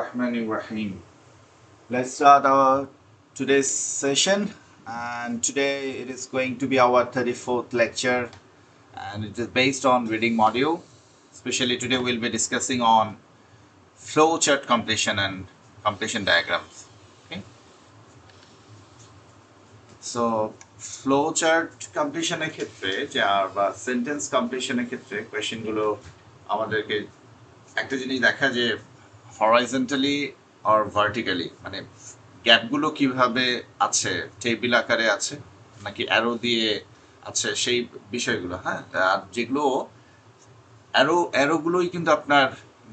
Bismillahirrahmanirrahim. Let's start our today's session, and today it is going to be our 34th lecture, and it is based on reading module. Especially today we'll be discussing on flowchart completion and completion diagrams. Okay, so flowchart completionের ক্ষেত্রে বা sentence কমপ্লিশনের ক্ষেত্রে কোয়েশ্চেনগুলো আমাদেরকে একটা জিনিস দেখা যে horizontally or vertically, মানে গ্যাপগুলো কিভাবে আছে, টেবিল আকারে আছে নাকি অ্যারো দিয়ে আছে, সেই বিষয়গুলো। হ্যাঁ, আর যেগুলো অ্যারোগুলোই কিন্তু আপনার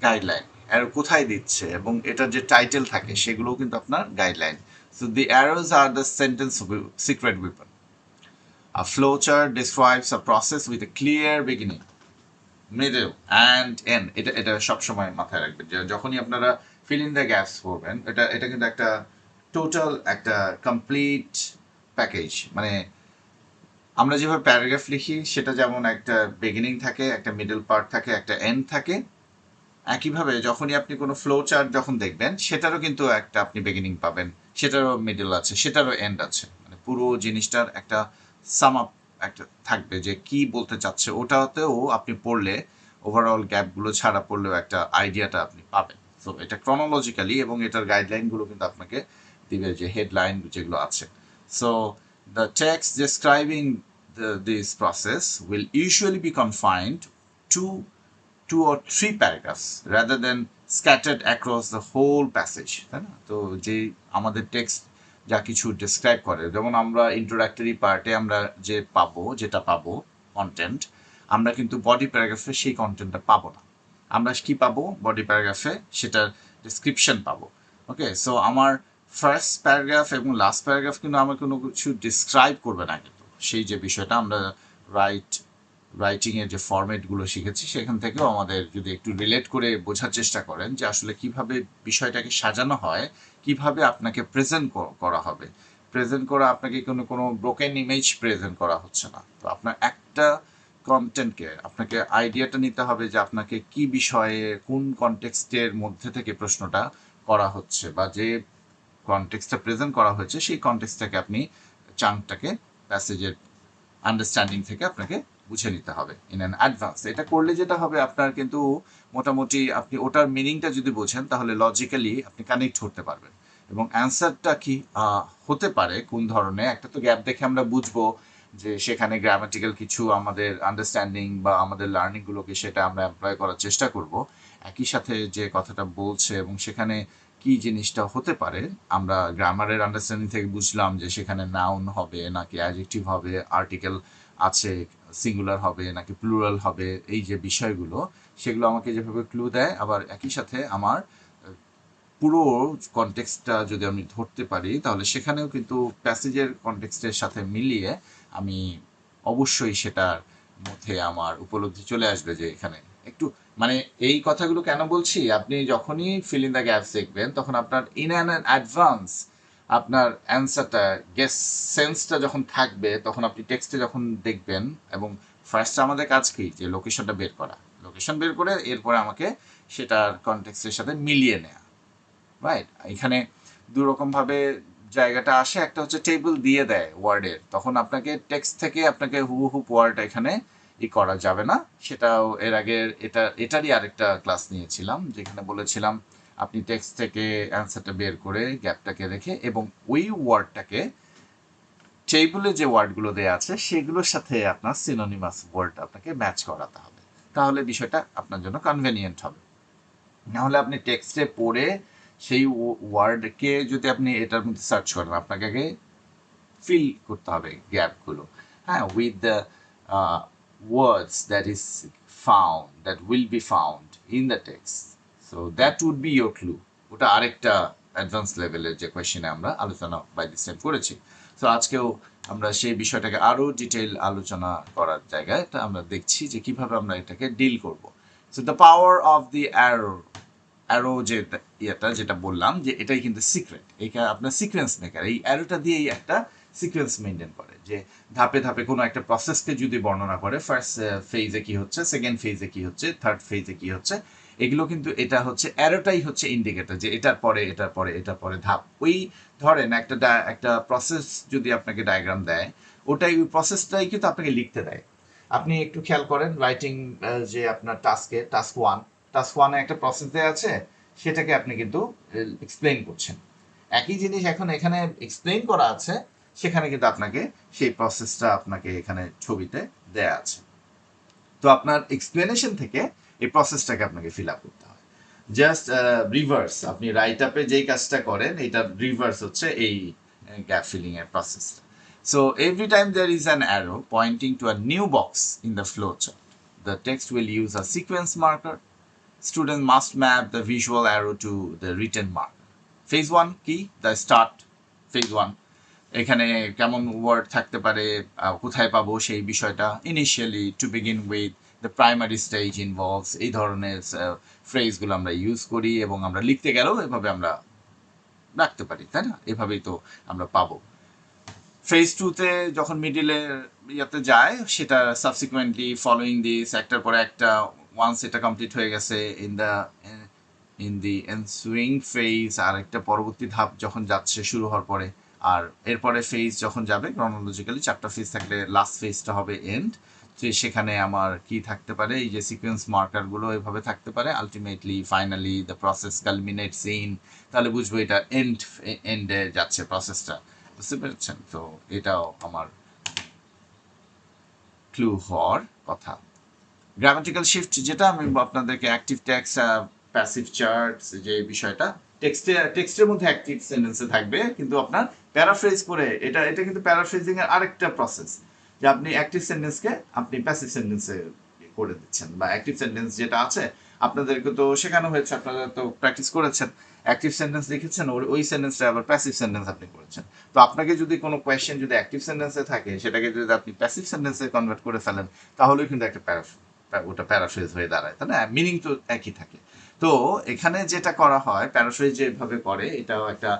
গাইডলাইন, অ্যারো কোথায় দিচ্ছে এবং এটার যে টাইটেল থাকে সেগুলোও কিন্তু আপনার guideline. So the arose are the sentence secret weapon. A flowchart describes a process with a clear beginning, middle and end. এটা সবসময় মাথায় রাখবেন যে যখনই আপনারা ফিল ইন দ্য গ্যাপস করবেন, এটা কিন্তু একটা টোটাল একটা কমপ্লিট প্যাকেজ। মানে আমরা যেভাবে প্যারাগ্রাফ লিখি সেটা যেমন একটা বিগিনিং থাকে, একটা মিডল পার্ট থাকে, একটা এন্ড থাকে, একইভাবে যখনই আপনি কোনো ফ্লো চার্ট যখন দেখবেন সেটারও কিন্তু একটা আপনি বিগিনিং পাবেন, সেটারও মিডল আছে, সেটারও এন্ড আছে। মানে পুরো জিনিসটার একটা সাম আপ একটা থাকবে যে কি বলতে চাচ্ছে, ওটাতেও আপনি পড়লে ওভারঅল গ্যাপগুলো ছাড়া পড়লেও একটা আইডিয়াটা আপনি পাবেন। তো এটা ক্রনোলজিক্যালি, এবং এটার গাইডলাইনগুলো কিন্তু আপনাকে দিবে, যে হেডলাইন যেগুলো আছে। So the text describing this process will usually be confined to 2 or 3 paragraphs rather than scattered across the whole passage, তাই না? তো যে আমাদের টেক্সট যা কিছু ডিসক্রাইব করে, যেমন আমরা ইন্ট্রোডাক্টরি পার্টে আমরা যেটা পাবো কন্টেন্ট, আমরা কিন্তু বডি প্যারাগ্রাফে সেই কন্টেন্টটা পাবো না। আমরা কি পাবো বডি প্যারাগ্রাফে? সেটার ডিসক্রিপশন পাবো। ওকে, সো আমার ফার্স্ট প্যারাগ্রাফ এবং লাস্ট প্যারাগ্রাফ কিন্তু আমার কোনো কিছু ডিসক্রাইব করবে না, কিন্তু সেই যে বিষয়টা আমরা রাইটিংয়ের যে ফরম্যাটগুলো শিখেছি সেখান থেকেও আমাদের যদি একটু রিলেট করে বোঝার চেষ্টা করেন যে আসলে কিভাবে বিষয়টাকে সাজানো হয়, কিভাবে আপনাকে প্রেজেন্ট করা হবে। প্রেজেন্ট করা, আপনাকে কোনো ব্রোকেন ইমেজ প্রেজেন্ট করা হচ্ছে না। তো আপনার একটা কন্টেন্টকে আপনাকে আইডিয়াটা নিতে হবে যে আপনাকে কি বিষয়ে কোন কনটেক্সটের মধ্যে থেকে প্রশ্নটা করা হচ্ছে, বা যে কনটেক্সটটা প্রেজেন্ট করা হয়েছে সেই কনটেক্সটটাকে আপনি চাঙ্কটাকে প্যাসেজের আন্ডারস্ট্যান্ডিং থেকে আপনাকে বুঝে নিতে হবে ইন অ্যান অ্যাডভান্স। এটা করলে যেটা হবে, আপনার কিন্তু মোটামুটি আপনি ওটার মিনিংটা যদি বোঝেন তাহলে লজিক্যালি আপনি কানেক্ট করতে পারবেন, এবং অ্যান্সারটা কি হতে পারে, কোন ধরনের। একটা তো গ্যাপ দেখে আমরা বুঝবো যে সেখানে গ্রামাটিক্যাল কিছু আমাদের আন্ডারস্ট্যান্ডিং বা আমাদের লার্নিংগুলোকে সেটা আমরা অ্যাপ্লাই করার চেষ্টা করব। একই সাথে যে কথাটা বলছে এবং সেখানে কি জিনিসটা হতে পারে, আমরা গ্রামারের আন্ডারস্ট্যান্ডিং থেকে বুঝলাম যে সেখানে নাউন হবে নাকি অ্যাডজেক্টিভ হবে, আর্টিকেল আছে, সিঙ্গুলার হবে নাকি প্লুরাল হবে, এই যে বিষয়গুলো সেগুলো আমাকে যেভাবে ক্লু দেয়। আবার একই সাথে আমার পুরো কনটেক্সটটা যদি আমি ধরতে পারি তাহলে সেখানেও কিন্তু প্যাসেজের কনটেক্সটের সাথে মিলিয়ে আমি অবশ্যই সেটার মধ্যে আমার উপলব্ধি চলে আসবে যে এখানে একটু, মানে এই কথাগুলো কেন বলছি, আপনি যখনই ফিল ইন দ্য গ্যাপস দেখবেন তখন আপনার ইন অ্যান অ্যাডভান্স আপনার অ্যান্সারটা গেস সেন্সটা যখন থাকবে, তখন আপনি টেক্সটে যখন দেখবেন। এবং ফার্স্ট আমাদের কাজ কি, যে লোকেশনটা বের করা, লোকেশন বের করে এরপরে আমাকে সেটার কনটেক্সটের সাথে মিলিয়ে নেওয়া। রাইট, এখানে দুরকমভাবে জায়গাটা আসে। একটা হচ্ছে টেবিল দিয়ে দেয় ওয়ার্ডের, তখন আপনাকে টেক্সট থেকে আপনাকে হুবহু ওয়ার্ড এখানে করা যাবে না। সেটাও এর আগে এটারই আরেকটা ক্লাস নিয়েছিলাম, যেখানে বলেছিলাম আপনি টেক্সট থেকে অ্যান্সারটা বের করে গ্যাপটাকে রেখে এবং ওই ওয়ার্ডটাকে টেবিলে যে ওয়ার্ডগুলো দেওয়া আছে সেগুলোর সাথে আপনার সিনোনিমাস ওয়ার্ড আপনাকে ম্যাচ করাতে হবে, তাহলে বিষয়টা আপনার জন্য কনভেনিয়েন্ট হবে। নাহলে আপনি টেক্সটে পড়ে সেই ওয়ার্ডকে যদি আপনি এটার মধ্যে সার্চ করেন, আপনাকে আগে ফিল করতে হবে গ্যাপগুলো। হ্যাঁ, with the words that is found, that will be found in the text. So that would be your clue. ওটা আরেকটা অ্যাডভান্স লেভেলের যে কোয়েশ্চেনে আমরা আলোচনা বাই দিস টাইম করেছি। তো আজকেও আমরা সেই বিষয়টাকে আরও ডিটেইল আলোচনা করার জায়গায় আমরা দেখছি যে কিভাবে আমরা এটাকে ডিল করব। So the power of the arrow যে ইয়েটা যেটা বললাম, যে এটাই কিন্তু সিক্রেট। এইখানে আপনার সিকোয়েন্স মেকার এই অ্যারোটা দিয়েই একটা সিকোয়েন্স মেনটেন করে, যে ধাপে ধাপে কোনো একটা প্রসেসকে যদি বর্ণনা করে, ফার্স্ট ফেজে কি হচ্ছে, সেকেন্ড ফেজে কি হচ্ছে, থার্ড ফেজে কি হচ্ছে, এগুলো কিন্তু এটা হচ্ছে অ্যারোটাই হচ্ছে ইন্ডিকেটর যে এটার পরে এটার পরে এটার পরে ধাপ। ওই ধরেন একটা প্রসেস যদি আপনাকে ডায়াগ্রাম দেয়, ওই প্রসেসটাই কিন্তু আপনাকে লিখতে দেয়। আপনি একটু খেয়াল করেন রাইটিং যে আপনার টাস্ক ওয়ানে একটা প্রসেস দেওয়া আছে, সেটাকে আপনি কিন্তু এক্সপ্লেইন করছেন। একই জিনিস এখন এখানে এক্সপ্লেইন করা আছে, সেখানে কিন্তু আপনাকে সেই প্রসেসটা আপনাকে এখানে ছবিতে দেয়া আছে। তো আপনার এক্সপ্লেনেশন থেকে এই প্রসেসটাকে আপনাকে ফিল আপ করতে হয়। জাস্ট রিভার্স, আপনি রাইট আপে যেই কাজটা করেন এটা রিভার্স হচ্ছে এই গ্যাপ ফিলিং এর প্রসেসটা। So every time there is an arrow pointing to a new box in the flow chart, the text will use a sequence marker. Student must map the visual arrow to the written mark. Phase 1 কি? The start. Phase 1. এখানে কেমন word থাকতে পারে, কোথায় পাবো সেই বিষয়টা। Initially to begin with the primary stage involves, এই ধরনের ফ্রেজগুলো আমরা ইউজ করি এবং আমরা লিখতে গেলেও এভাবে আমরা রাখতে পারি, তাই না? এভাবেই তো আমরা পাবো। ফেজ টুতে যখন মিডিলের ইয়াতে যায়, সেটা সাবসিকুয়েন্টলি ফলোয়িং দিস, একটার পরে একটা, ওয়ান্স এটা কমপ্লিট হয়ে গেছে ইন দি এনসুইং ফেজ, আর একটা পরবর্তী ধাপ যখন যাচ্ছে শুরু হওয়ার পরে, আর এরপরে ফেজ যখন যাবে ক্রনোলজিক্যালি 4টা ফেজ থাকলে লাস্ট ফেজটা হবে এন্ড। তো সেখানে আমার কি থাকতে পারে, এই যে সিকোয়েন্স মার্কারগুলো এভাবে থাকতে পারে। Ultimately finally the process culminates in, তাহলে বুঝবো এটা এন্ডে যাচ্ছে প্রসেসটা। বুঝতে পেরেছেন? তো এটাও আমার ক্লু হওয়ার কথা। গ্রামাটিক্যাল শিফট যেটা আমি আপনাদেরকে অ্যাক্টিভ টেক্সট, প্যাসিভ চার্টস, যে বিষয়টা টেক্সটের মধ্যে অ্যাক্টিভ সেন্টেন্সে থাকবে, কিন্তু আপনার প্যারাফ্রেজ করে এটা কিন্তু প্যারাফ্রেজিং এর আরেকটা প্রসেস, যে আপনি অ্যাক্টিভ সেন্টেন্সকে আপনি প্যাসিভ সেন্টেন্সে করে দিচ্ছেন, বা অ্যাক্টিভ সেন্টেন্স যেটা আছে আপনাদেরকে তো শেখানো হয়েছে, আপনারা তো প্র্যাকটিস করেছেন, অ্যাক্টিভ সেন্টেন্স লিখেছেন, ওই সেন্টেন্সটা আবার প্যাসিভ সেন্টেন্স আপনি করেছেন। তো আপনাকে যদি কোনো কোয়েশ্চেন যদি অ্যাক্টিভ সেন্টেন্সে থাকে, সেটাকে যদি আপনি প্যাসিভ সেন্টেন্সে কনভার্ট করে ফেলেন, তাহলেও কিন্তু একটা ওটা প্যারাফ্রেজ হয়ে দাঁড়ায়, তাই না? মিনিং তো একই থাকে। তো এখানে যেটা করা হয়, প্যারাফ্রেজ যেভাবে করে, এটাও একটা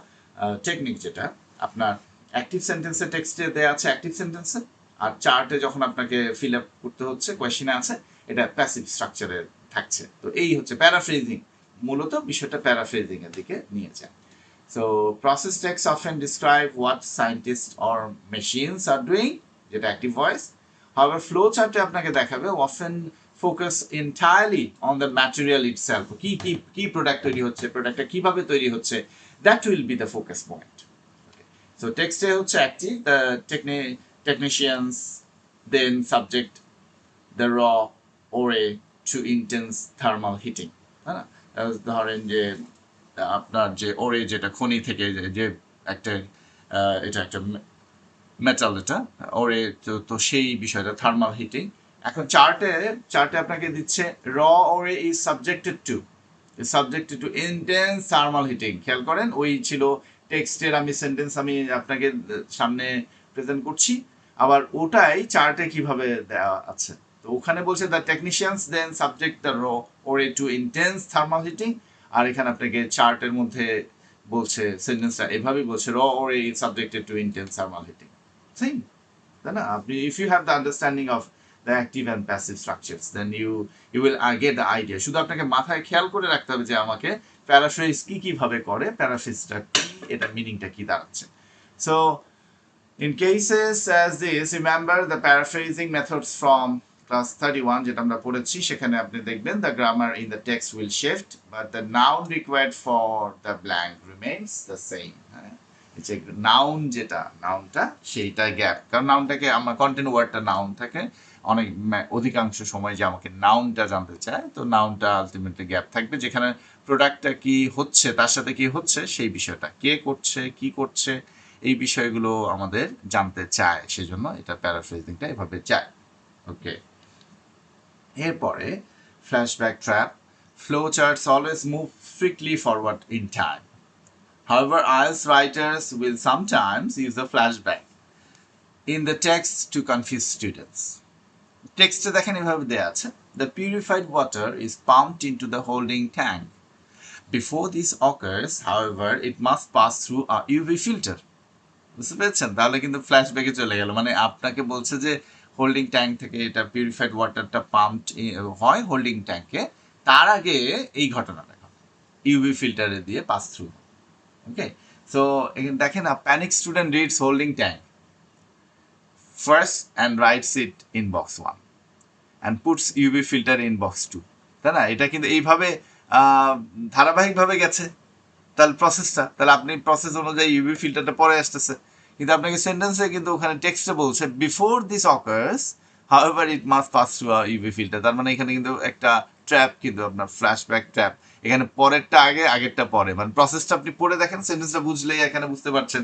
টেকনিক, যেটা আপনার অ্যাক্টিভ সেন্টেন্সে টেক্সটে দেওয়া আছে অ্যাক্টিভ সেন্টেন্সে, আর চার্টে যখন আপনাকে ফিল আপ করতে হচ্ছে, কোয়েশ্চেনে আছে, এটা প্যাসিভ স্ট্রাকচারে থাকছে। তো এই হচ্ছে প্যারাফ্রেজিং, মূলত বিষয়টা প্যারাফ্রেজিং এর দিকে নিয়ে যায়। So process texts often describe what scientists or machines are doing, যেটা active voice. However, flow chart আপনাকে দেখাবে often focus entirely on the material itself. কি প্রোডাক্ট তৈরি হচ্ছে, প্রোডাক্টটা কিভাবে তৈরি হচ্ছে, that will be the focus point. Okay. So text হচ্ছে active, the technicians, then subject the raw ore to intense thermal heating, তাই না? ধরেন যে আপনার যে ওরে, যেটা খনি থেকে যে একটা এটা একটা মেটাল, এটা ওরে, তো সেই বিষয়টা থার্মাল হিটিং। এখন চার্টে আপনাকে দিচ্ছে raw ore is subjected to intense thermal heating. খেয়াল করেন, ওই ছিল টেক্সটের আমি সেন্টেন্স আমি আপনাকে সামনে প্রেজেন্ট করছি, আবার ওটাই চার্টে কিভাবে দেওয়া আছে। তো ওখানে বলছে the technicians then subject the raw ore to intense thermal heating, আর এখানে আপনাকে চার্টের মধ্যে বলছে সেন্টেন্সটা এভাবেই বলছে, raw ore is subjected to intense thermal heating. Same, তাই না? আপনি if you have the understanding of the active and passive structures, then you will get the idea. শুধু আপনাকে মাথায় খেয়াল করে রাখতে হবে যে আমাকে প্যারাফ্রেজ কিভাবে করে, প্যারাফ্রেজটা কি, এটা মিনিংটা কি দাঁড়াচ্ছে। So in cases as this, remember the paraphrasing methods from class 31 যেটা আমরা পড়েছি, সেখানে আপনি দেখবেন the grammar in the text will shift but the noun required for the blank remains the same. যে নাউন, যেটা নাউনটা সেইটা গ্যাপ, কারণ নাউনটাকে আমার কন্টেন্ট ওয়ার্ডটা নাউন থাকে অনেক অধিকাংশ সময়, যে আমাকে নাউনটা জানতে চায়, তো নাউনটা আলটিমেটলি গ্যাপ থাকবে, যেখানে প্রোডাক্টটা কি হচ্ছে, তার সাথে কি হচ্ছে সেই বিষয়টা, কে করছে, কি করছে, এই বিষয়গুলো আমাদের জানতে চায়, সেজন্য এটা প্যারাফ্রেজিংটা এভাবে চায়। ওকে, এরপরে flashback trap. Flow charts always move strictly forward in time. However, IELTS writers will sometimes use a flashback in the text to confuse students. টেক্সটে দেখেন এভাবে দেয়া আছে, the purified water is pumped into the holding tank. Before this occurs, however, it must pass through a UV filter. বুঝতে পেরেছেন? তাহলে কিন্তু ফ্ল্যাশব্যাকে চলে গেল, মানে আপনাকে বলছে যে হোল্ডিং ট্যাঙ্ক থেকে এটা পিউরিফাইড ওয়াটারটা পাম্পড হয় হোল্ডিং ট্যাঙ্কে, তার আগে এই ঘটনাটা ইউভি ফিল্টারে দিয়ে পাস থ্রু। ওকে, সো এখানে দেখেন panic student reads holding tank first and rights it in box 1 and puts UV filter in box 2, তাই না? এটা কিন্তু এইভাবে ধারাবাহিকভাবে গেছে তাহলে প্রসেসটা, তাহলে আপনি প্রসেস অনুযায়ী ইউভি ফিল্টারটা পরে আসতেছে, কিন্তু আপনাকে সেন্টেন্সে কিন্তু ওখানে টেক্সটে বলছে before this occurs however it must pass through a UV filter. তার মানে এখানে কিন্তু একটা ট্র্যাপ, কিন্তু আপনার ফ্ল্যাশব্যাক ট্র্যাপ, এখানে পরেরটা আগে আগেরটা পরে, মানে প্রসেসটা আপনি পড়ে দেখেন, সেন্টেন্সটা বুঝলেই এখানে বুঝতে পারছেন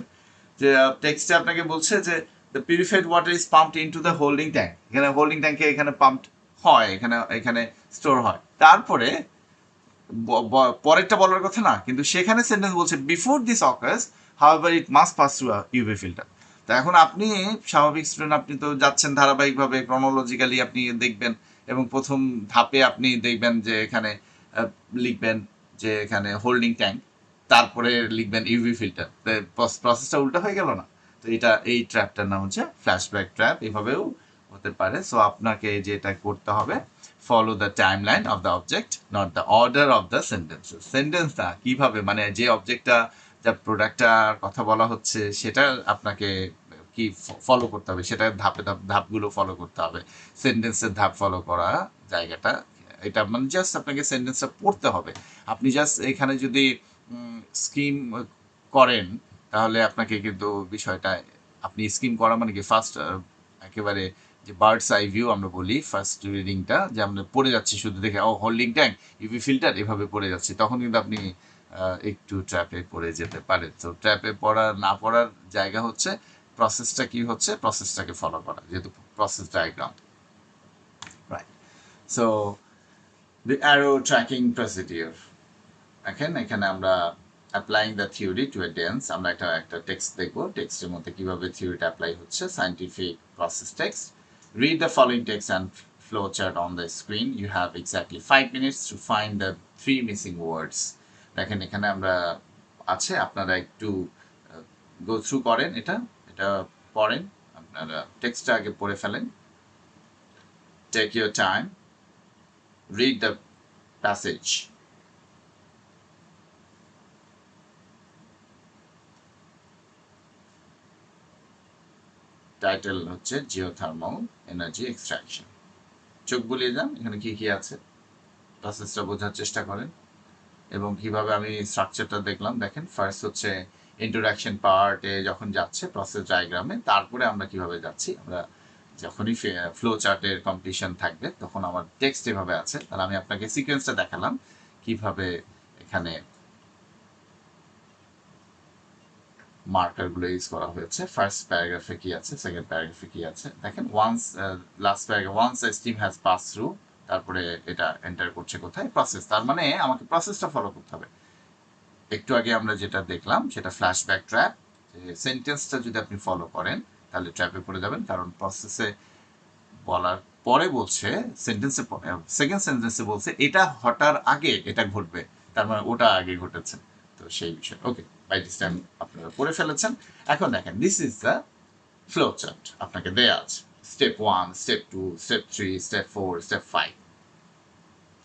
যে টেক্সটে আপনাকে বলছে যে the purified water is pumped into the holding tank, এখানে হোল্ডিং ট্যাঙ্কে এখানে পাম্পড হয়, এখানে এখানে স্টোর হয়। তারপরে পরেরটা বলার কথা না, কিন্তু সেখানে সেন্টেন্স বলছে before this occurs however it must pass through a UV filter. তো এখন আপনি স্বাভাবিক স্টুডেন্ট, আপনি তো যাচ্ছেন ধারাবাহিকভাবে ক্রনোলজিক্যালি আপনি দেখবেন, এবং প্রথম ধাপে আপনি দেখবেন যে এখানে লিখবেন যে এখানে হোল্ডিং ট্যাঙ্ক, তারপরে লিখবেন ইউভি ফিল্টার, প্রসেসটা উল্টা হয়ে গেল না? তো এটা এই ট্র্যাপটার নাম হচ্ছে ফ্ল্যাশব্যাক ট্র্যাপ, এভাবেও হতে পারে। সো আপনাকে যেটা করতে হবে, follow the timeline of the object, not the order of the sentences. সেন্টেন্সটা কিভাবে, মানে যে অবজেক্টটা, যা প্রোডাক্টটার কথা বলা হচ্ছে সেটা আপনাকে কি ফলো করতে হবে, সেটা ধাপে ধাপগুলো ফলো করতে হবে। সেন্টেন্সের ধাপ ফলো করা জায়গাটা, এটা মানে জাস্ট আপনাকে সেন্টেন্সটা পড়তে হবে। আপনি জাস্ট এখানে যদি স্কিম করেন তাহলে আপনাকে কিন্তু বিষয়টা, আপনি স্কিম করা মানে কি ফার্স্ট একেবারে যে বার্ডস আই ভিউ আমরা বলি, ফার্স্ট রিডিংটা যে আমরা পড়ে যাচ্ছি শুধু দেখে, ও হোল্ডিং ট্যাঙ্ক ইউভি ফিল্টার এভাবে পড়ে যাচ্ছি, তখন কিন্তু আপনি একটু ট্র্যাপে পড়ে যেতে পারেন। তো ট্র্যাপে পড়া না পড়ার জায়গা হচ্ছে প্রসেসটা কি হচ্ছে, প্রসেসটাকে ফলো করা, যেহেতু process diagram, right? So the arrow tracking procedure, দেখেন এখানে আমরা applying the theory to a dense, আমরা একটা টেক্সট দেখবো, টেক্সটের মধ্যে কিভাবে থিওরিটা অ্যাপ্লাই হচ্ছে, scientific process text. Read the following text and flowchart on the screen. You have exactly 5 minutes to find the 3 missing words. দেখেন এখানে আমরা আছে, আপনারা একটু গো থ্রু করেন, এটা এটা পড়েন, আপনারা টেক্সটটা আগে পড়ে ফেলেন, take your time, read the passage. Title হচ্ছে জিওথার্মাল এনার্জি এক্সট্রাকশন। চোখ বুলিয়ে যান, এখানে কি কি আছে প্রসেসটা বোঝার চেষ্টা করেন, এবং কিভাবে আমি স্ট্রাকচারটা দেখলাম। দেখেন ফার্স্ট হচ্ছে ইন্ট্রোডাকশন পার্টে যখন যাচ্ছে প্রসেস ডায়াগ্রামে, তারপরে আমরা কিভাবে যাচ্ছি, আমরা যখনই ফ্লো চার্টের কমপ্লিশন থাকবে তখন আমার টেক্সট এভাবে আছে। তাহলে আমি আপনাকে সিকোয়েন্সটা দেখালাম কিভাবে এখানে মার্কারগুলো ইউজ করা হয়েছে। ফার্স্ট প্যারাগ্রাফে কি আছে, সেকেন্ড প্যারাগ্রাফে কি আছে, দেখেন once last paragraph, once a steam has pass through, তারপরে এটা এন্টার করছে কোথায়, প্রসেস। তার মানে আমাকে প্রসেসটা ফলো করতে হবে। একটু আগে আমরা যেটা দেখলাম সেটা ফ্ল্যাশব্যাক ট্র্যাপ, সেন্টেন্সটা যদি আপনি ফলো করেন তাহলে ট্র্যাপে পড়ে যাবেন, কারণ প্রসেসে বলার পরে বলছে, সেন্টেন্সে সেকেন্ড সেন্টেন্সে বলছে এটা হঠার আগে এটা ঘটবে, তার মানে ওটা আগে ঘটেছে। তো সেই বিষয়, ওকে, বাই দিস টাইম আপনারা পড়ে ফেলেছেন। এখন দেখেন this is the flow chart আপনাকে দেয়া আছে, step 1, step 2, step 3, step 4, step 5,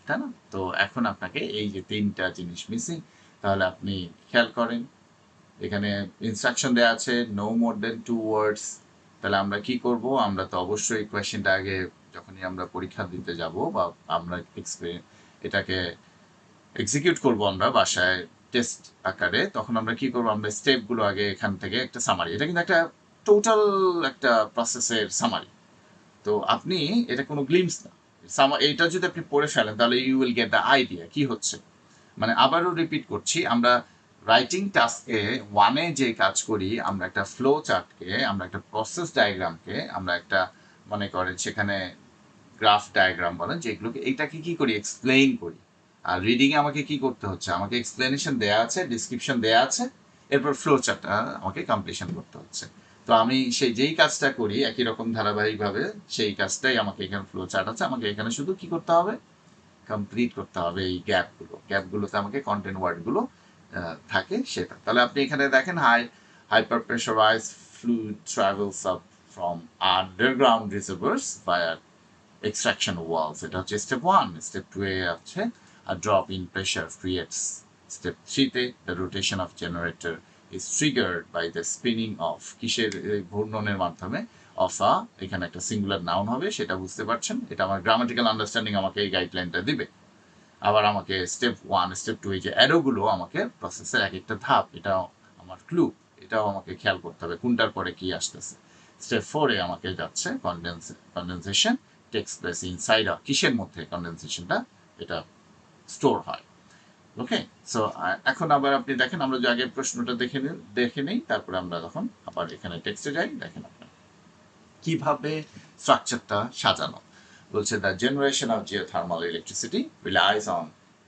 তাই না? তো এখন আপনাকে এই যে 3টা জিনিস মিসিং, তাহলে আপনি খেয়াল করেন এখানে ইনস্ট্রাকশন দেওয়া আছে নো মোর দেন 2 ওয়ার্ডস। তাহলে আমরা কি করব, আমরা তো অবশ্যই কোয়েশ্চেনটা আগে যখনই আমরা পরীক্ষা দিতে যাব বা আমরা এটাকে এক্সিকিউট করব আমরা বাসায় টেস্ট আকারে, তখন আমরা কি করব, আমরা স্টেপগুলো আগে এখান থেকে একটা সামারি, এটা কিন্তু একটা টোটাল একটা প্রসেসের সামারি। তো আপনি এটা কোনো গ্লিমস না, এইটা যদি আপনি পড়ে ফেলেন তাহলে you will get the idea কি হচ্ছে। মানে আবারও রিপিট করছি, আমরা রাইটিং টাস্কে 1-এ যে কাজ করি, আমরা একটা ফ্লো চার্টকে, আমরা একটা প্রসেস ডায়াগ্রামকে, আমরা একটা মনে করেন সেখানে গ্রাফ ডায়াগ্রাম বলেন যেগুলোকে, এইটাকে কি করি, এক্সপ্লেইন করি। আর রিডিংয়ে আমাকে কি করতে হচ্ছে, আমাকে এক্সপ্লেনেশন দেওয়া আছে, ডিসক্রিপশন দেওয়া আছে, এরপর ফ্লো চার্টটা আমাকে কমপ্লিশন করতে হচ্ছে। তো আমি যেই কাজটা করি একই রকম ধারাবাহিকভাবে সেই কাজটাই আমাকে এখানে ফ্লো চার্ট আছে, আমাকে এখানে শুধু কি করতে হবে, কমপ্লিট করতে হবে এই গ্যাপগুলোতে আমাকে কন্টেন্ট ওয়ার্ডগুলো থাকে সেটা। তাহলে আপনি এখানে দেখেন hyper pressurised fluid travels up from underground reservoirs via extraction wells, এটা হচ্ছে স্টেপ 1। স্টেপ 2 এ আছে a drop in pressure creates. Step 3-তে the rotation of generator is triggered by the spinning of কিসের ঘূর্ণনের মাধ্যমে of a এখানে একটা singular noun হবে সেটা বুঝতে পারছেন এটা আমার গ্রামাটিক্যাল আন্ডারস্ট্যান্ডিং আমাকে এই গাইডলাইনটা দিবে আবার আমাকে স্টেপ 1 স্টেপ 2 এই যে অ্যারোগুলো আমাকে প্রসেসের এক একটা ধাপ এটাও আমার ক্লু এটাও আমাকে খেয়াল করতে হবে কোনটার পরে কি আসতেছে স্টেপ 4-এ আমাকে যাচ্ছে কনডেনসেশন টেক্স প্লেস ইনসাইড কিসের মধ্যে কনডেনসেশনটা এটা স্টোর হয় ওকে সো এখন আবার আপনি দেখেন আমরা যে আগের প্রশ্নটা দেখে নেই তারপরে আমরা তখন আবার এখানে টেক্সটে যাই দেখেন আপনার কিভাবে স্ট্রাকচারটা সাজানো বলছে the generation of geothermal electricity relies on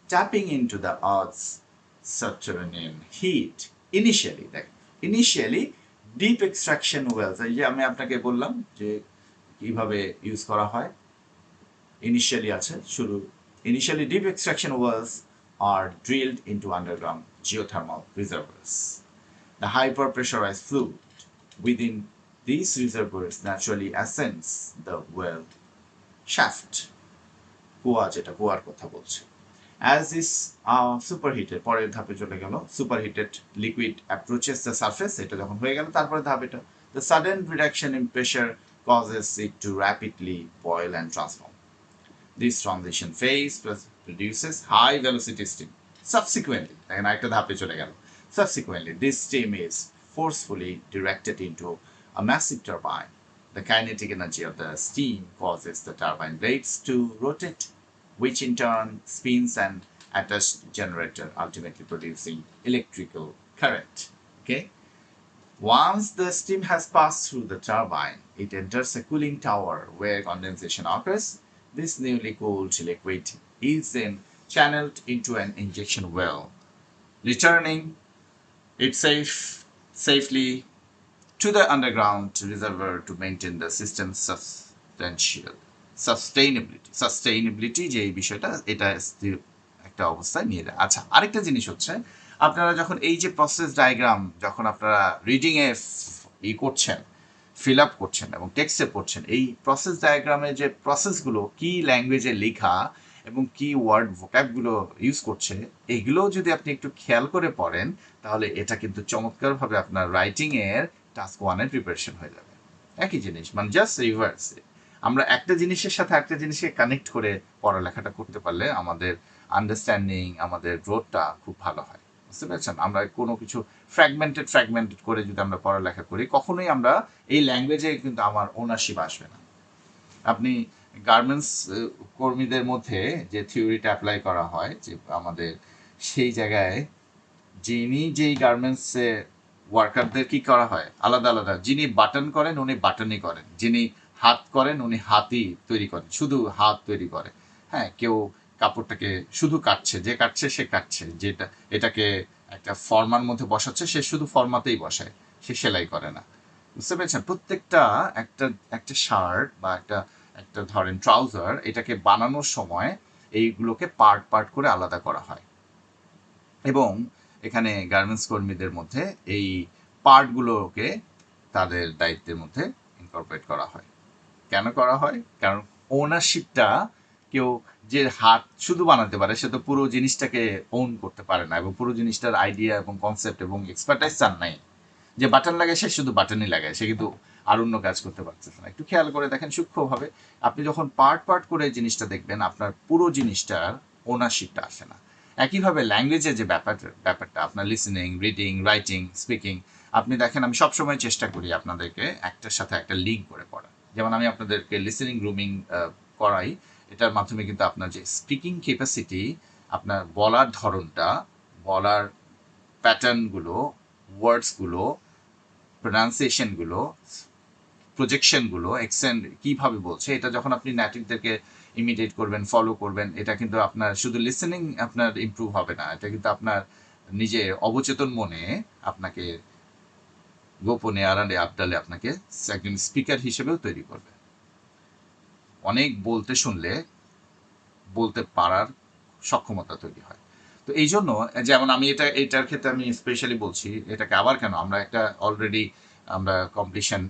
tapping into the earth's subterranean heat initially deep extraction wells এই যে আমি আপনাকে বললাম যে কিভাবে ইউজ করা হয় ইনিশিয়ালি আছে শুরু initially deep extraction wells are drilled into underground geothermal reservoirs. The hyperpressurized fluid within these reservoirs naturally ascends the well shaft. কুয়া যেটা কুয়ার কথা বলছে as this superheated পরের ধাপে চলে গেল superheated liquid approaches the surface এটা যখন হয়ে গেল তারপরে ধাপ এটা the sudden reduction in pressure causes it to rapidly boil and transform. This transition phase produces high velocity steam. Subsequently, this steam is forcefully directed into a massive turbine. The kinetic energy of the steam causes the turbine blades to rotate, which in turn spins an attached generator, ultimately producing electrical current. Okay? Once the steam has passed through the turbine, it enters a cooling tower where condensation occurs. This newly cooled liquid is then channeled into an injection well, returning it safely to the underground reservoir to maintain the system's sustainability যে এই বিষয়টা এটা একটা অবস্থায় নিয়ে যায় আচ্ছা আরেকটা জিনিস হচ্ছে আপনারা যখন এই যে প্রসেস ডায়াগ্রাম যখন আপনারা রিডিং এ করছেন ফিল আপ করছেন এবং টেক্সটে পড়ছেন এই প্রসেস ডায়াগ্রামে যে প্রসেসগুলো কি ল্যাঙ্গুয়েজে লেখা এবং কি ওয়ার্ড ভোক্যাবগুলো ইউজ করছে এগুলো যদি আপনি একটু খেয়াল করে পড়েন তাহলে এটা কিন্তু চমৎকারভাবে আপনার রাইটিংয়ের টাস্ক 1-এর প্রিপারেশন হয়ে যাবে একই জিনিস মানে জাস্ট রিভার্স আমরা একটা জিনিসের সাথে একটা জিনিসকে কানেক্ট করে পড়ালেখাটা করতে পারলে আমাদের আন্ডারস্ট্যান্ডিং আমাদের গ্রোথটা খুব ভালো হয় বুঝতে পেরেছেন আমরা কোনো কিছু ফ্র্যাগমেন্টেড করে যদি আমরা পড়ালেখা করি কখনোই আমরা এই ল্যাঙ্গুয়েজে কিন্তু আমার ওনারশিপ আসবে না আপনি গার্মেন্টস কর্মীদের মধ্যে যে থিওরিটা অ্যাপ্লাই করা হয় যে আমাদের সেই জায়গায় যিনি যেই গার্মেন্টসে ওয়ার্কারদের কি করা হয় আলাদা আলাদা যিনি বাটন করেন উনি বাটনই করেন যিনি হাত করেন উনি হাতই তৈরি করেন শুধু হাত তৈরি করে হ্যাঁ কেউ কাপড়টাকে শুধু কাটছে যে কাটছে সে কাটছে যেটা এটাকে একটা ফর্মার মধ্যে বসাচ্ছে সে শুধু ফর্মাতেই বসায় সে সেলাই করে না বুঝতে পেরেছেন প্রত্যেকটা একটা শার্ট বা একটা ধরেন ট্রাউজার এটাকে বানানোর সময় এইগুলোকে পার্ট করে আলাদা করা হয় এবং এখানে গার্মেন্টস কর্মীদের মধ্যে এই পার্টগুলোকে তাদের দায়িত্বের মধ্যে ইনকর্পোরেট করা হয় কেন করা হয় কারণ ওনারশিপটা কেউ যে হাত শুধু বানাতে পারে সে তো পুরো জিনিসটাকে ওন করতে পারে না এবং পুরো জিনিসটার আইডিয়া এবং কনসেপ্ট এবং এক্সপার্টাইজ চান নাই যে বাটন লাগায় সে শুধু বাটনই লাগায় সে কিন্তু আর অন্য কাজ করতে পারতেছে না একটু খেয়াল করে দেখেন সূক্ষ্মভাবে আপনি যখন পার্ট করে জিনিসটা দেখবেন আপনার পুরো জিনিসটার ওনারশিপটা আসে না একইভাবে ল্যাঙ্গুয়েজের যে ব্যাপারটা আপনার লিসেনিং রিডিং রাইটিং স্পিকিং আপনি দেখেন আমি সবসময় চেষ্টা করি আপনাদেরকে একটার সাথে একটা লিঙ্ক করে পড়া যেমন আমি আপনাদেরকে লিসেনিং গ্রুমিং করাই এটার মাধ্যমে কিন্তু আপনার যে স্পিকিং ক্যাপাসিটি আপনার বলার ধরনটা বলার প্যাটার্নগুলো ওয়ার্ডসগুলো প্রোনাউন্সিয়েশনগুলো প্রজেকশনগুলো এক্সেন্ট কীভাবে বলছে এটা যখন আপনি নেটিভদেরকে ইমিডিয়েট করবেন ফলো করবেন এটা কিন্তু আপনার শুধু লিসেনিং আপনার ইমপ্রুভ হবে না এটা কিন্তু আপনার নিজে অবচেতন মনে আপনাকে গোপনে আড়ালে আবডালে আপনাকে একজন স্পিকার হিসেবেও তৈরি করবে অনেক বলতে শুনলে বলতে পারার সক্ষমতা তৈরি হয় তো এই জন্য যেমন আমি এটার ক্ষেত্রে আমি স্পেশালি বলছি এটাকে আবার কেন আমরা একটা অলরেডি আমরা কমপ্লিশন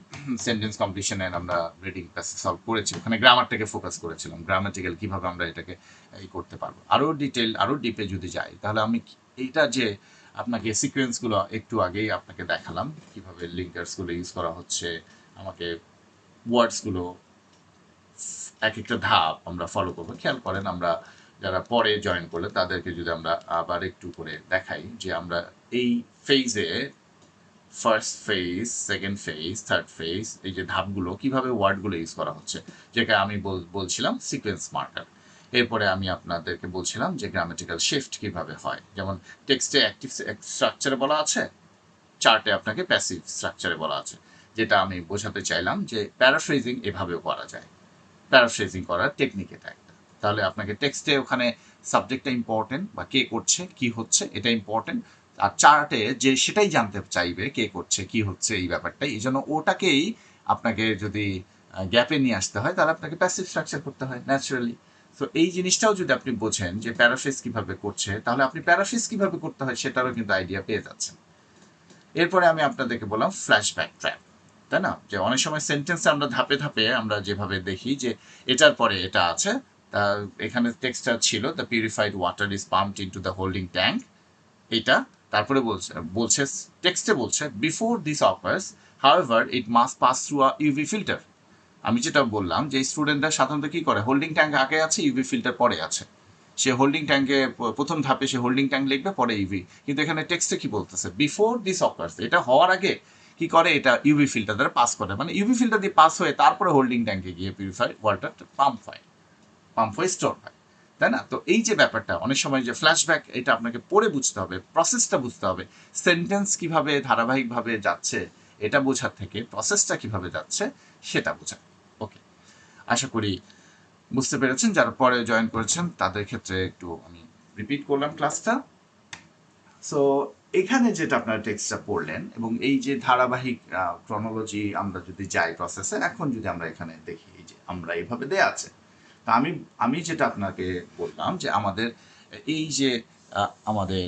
সেন্টেন্স কমপ্লিশনের আমরা রিডিং প্যাসেজ সলভ করেছি, ওখানে গ্রামারটাকে ফোকাস করেছিলাম, গ্রামাটিক্যাল কীভাবে আমরা এটাকে এই করতে পারবো। আরও ডিটেল আরও ডিপে যদি যাই তাহলে আমি এইটা যে আপনাকে সিকোয়েন্সগুলো একটু আগেই আপনাকে দেখালাম কীভাবে লিঙ্কার্সগুলো ইউজ করা হচ্ছে, আমাকে ওয়ার্ডসগুলো এক একটা ধাপ আমরা ফলো করবো। খেয়াল করেন আমরা যারা পরে জয়েন করলে তাদেরকে যদি আমরা আবার একটু করে দেখাই যে আমরা এই ফেজে first phase, second phase, third phase, এই যে ধাপগুলো কীভাবে ওয়ার্ডগুলো ইউজ করা হচ্ছে, যেটা আমি বলছিলাম সিকোয়েন্স মার্কার। এরপরে আমি আপনাদেরকে বলছিলাম যে গ্রামাটিক্যাল শিফট কীভাবে হয়, যেমন টেক্সটে অ্যাক্টিভ স্ট্রাকচারে বলা আছে, চার্টে আপনাকে প্যাসিভ স্ট্রাকচারে বলা আছে, যেটা আমি বোঝাতে চাইলাম যে প্যারাফ্রেজিং এভাবেও করা যায়। প্যারাফ্রেজিং করার টেকনিক এটা একটা। তাহলে আপনাকে টেক্সটে ওখানে সাবজেক্টটা ইম্পর্টেন্ট বা কে করছে কি হচ্ছে এটা ইম্পর্টেন্ট, আর চার্টে যে সেটাই জানতে চাইবে কে করছে কি হচ্ছে এই ব্যাপারটাই, এই জন্য ওটাকেই আপনাকে যদি গ্যাপে নিয়ে আসতে হয় তাহলে আপনাকে প্যাসিভ স্ট্রাকচার করতে হয় ন্যাচারালি। তো এই জিনিসটাও যদি আপনি বোঝেন যে প্যারাফ্রেজ কীভাবে করছে, তাহলে আপনি প্যারাফ্রেজ কীভাবে করতে হয় সেটারও কিন্তু আইডিয়া পেয়ে যাচ্ছেন। এরপরে আমি আপনাদেরকে বললাম ফ্ল্যাশব্যাক ট্র্যাপ, তাই না, যে অনেক সময় সেন্টেন্সে আমরা ধাপে ধাপে আমরা যেভাবে দেখি যে এটার পরে এটা আছে, তা এখানে টেক্সটটা ছিল the purified water is pumped into the holding tank, এটা তারপরে বলছে টেক্সটে বলছে before this occurs however it must pass through a UV filter. আমি যেটা বললাম যে স্টুডেন্টরা সাধারণত কী করে, হোল্ডিং ট্যাঙ্ক আগে আছে ইউভি ফিল্টার পরে আছে, সে হোল্ডিং ট্যাঙ্কে প্রথম ধাপে সে হোল্ডিং ট্যাঙ্ক লিখবে পরে ইউভি, কিন্তু এখানে টেক্সটে কি বলতেছে বিফোর দিস অকার্স, এটা হওয়ার আগে কি করে এটা ইউভি ফিল্টার দ্বারা পাস করে, মানে ইউভি ফিল্টার দিয়ে পাস হয়ে তারপরে হোল্ডিং ট্যাঙ্কে গিয়ে পিউরিফাইড ওয়াটার পাম্প হয়ে স্টোর হয়, তাই না। তো এই যে ব্যাপারটা অনেক সময় যে ফ্ল্যাশব্যাক, এটা আপনাকে পড়ে বুঝতে হবে, প্রসেসটা বুঝতে হবে, সেন্টেন্স কিভাবে ধারাবাহিকভাবে যাচ্ছে এটা বোঝার থেকে প্রসেসটা কিভাবে যাচ্ছে সেটা বোঝা। ওকে, আশা করি বুঝতে পেরেছেন। যারা পরে জয়েন করেছেন তাদের ক্ষেত্রে একটু আমি রিপিট করলাম ক্লাসটা। সো এখানে যেটা আপনারা টেক্সটটা পড়লেন এবং এই যে ধারাবাহিক ক্রনোলজি আমরা যদি যাই প্রসেসে, এখন যদি আমরা এখানে দেখি যে আমরা এইভাবে দেয়া আছে, তা আমি যেটা আপনাকে বললাম যে আমাদের এই যে আমাদের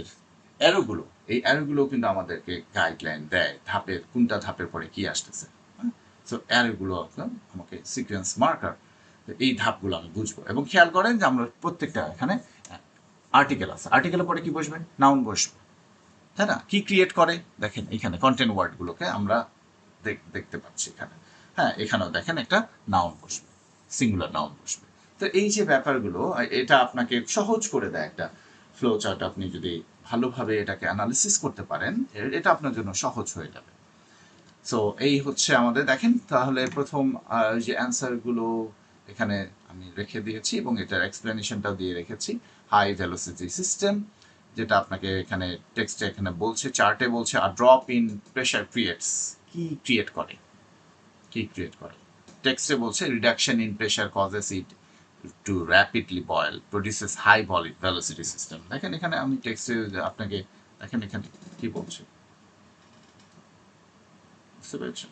অ্যারোগুলো, এই অ্যারোগুলো কিন্তু আমাদেরকে গাইডলাইন দেয় ধাপের কোনটা ধাপের পরে কি আসতেছে। সো অ্যারোগুলো আমাকে সিকোয়েন্স মার্কার, এই ধাপগুলো আমি বুঝবো। এবং খেয়াল করেন যে আমরা প্রত্যেকটা এখানে আর্টিকেল আছে, আর্টিকেলের পরে কি বসবে, নাউন বসবে, তাই না। কি ক্রিয়েট করে দেখেন এখানে কন্টেন্ট ওয়ার্ডগুলোকে আমরা দেখতে পাচ্ছি এখানে, হ্যাঁ এখানেও দেখেন একটা নাউন বসবে, সিঙ্গুলার নাউন বসবে। তো এই যে ব্যাপারগুলো এটা আপনাকে সহজ করে দেয় একটা ফ্লো চার্ট, আপনি যদি ভালোভাবে এটাকে অ্যানালিসিস করতে পারেন এটা আপনার জন্য সহজ হয়ে যাবে। সো এই হচ্ছে আমাদের দেখেন, তাহলে প্রথম যে অ্যান্সারগুলো এখানে আমি রেখে দিয়েছি এবং এটার এক্সপ্লেনেশনটাও দিয়ে রেখেছি। হাই ভেলোসিটি সিস্টেম, যেটা আপনাকে এখানে টেক্সটে এখানে বলছে, চার্টে বলছে a drop in pressure creates, কি ক্রিয়েট করে, কি ক্রিয়েট করে। টেক্সটে বলছে reduction in pressure causes it to rapidly boil produces high velocity system. দেখেন এখানে আমি টেক্সটে আপনাকে দেখেন এখানে কি বলছে, বুঝতে পেরেছেন।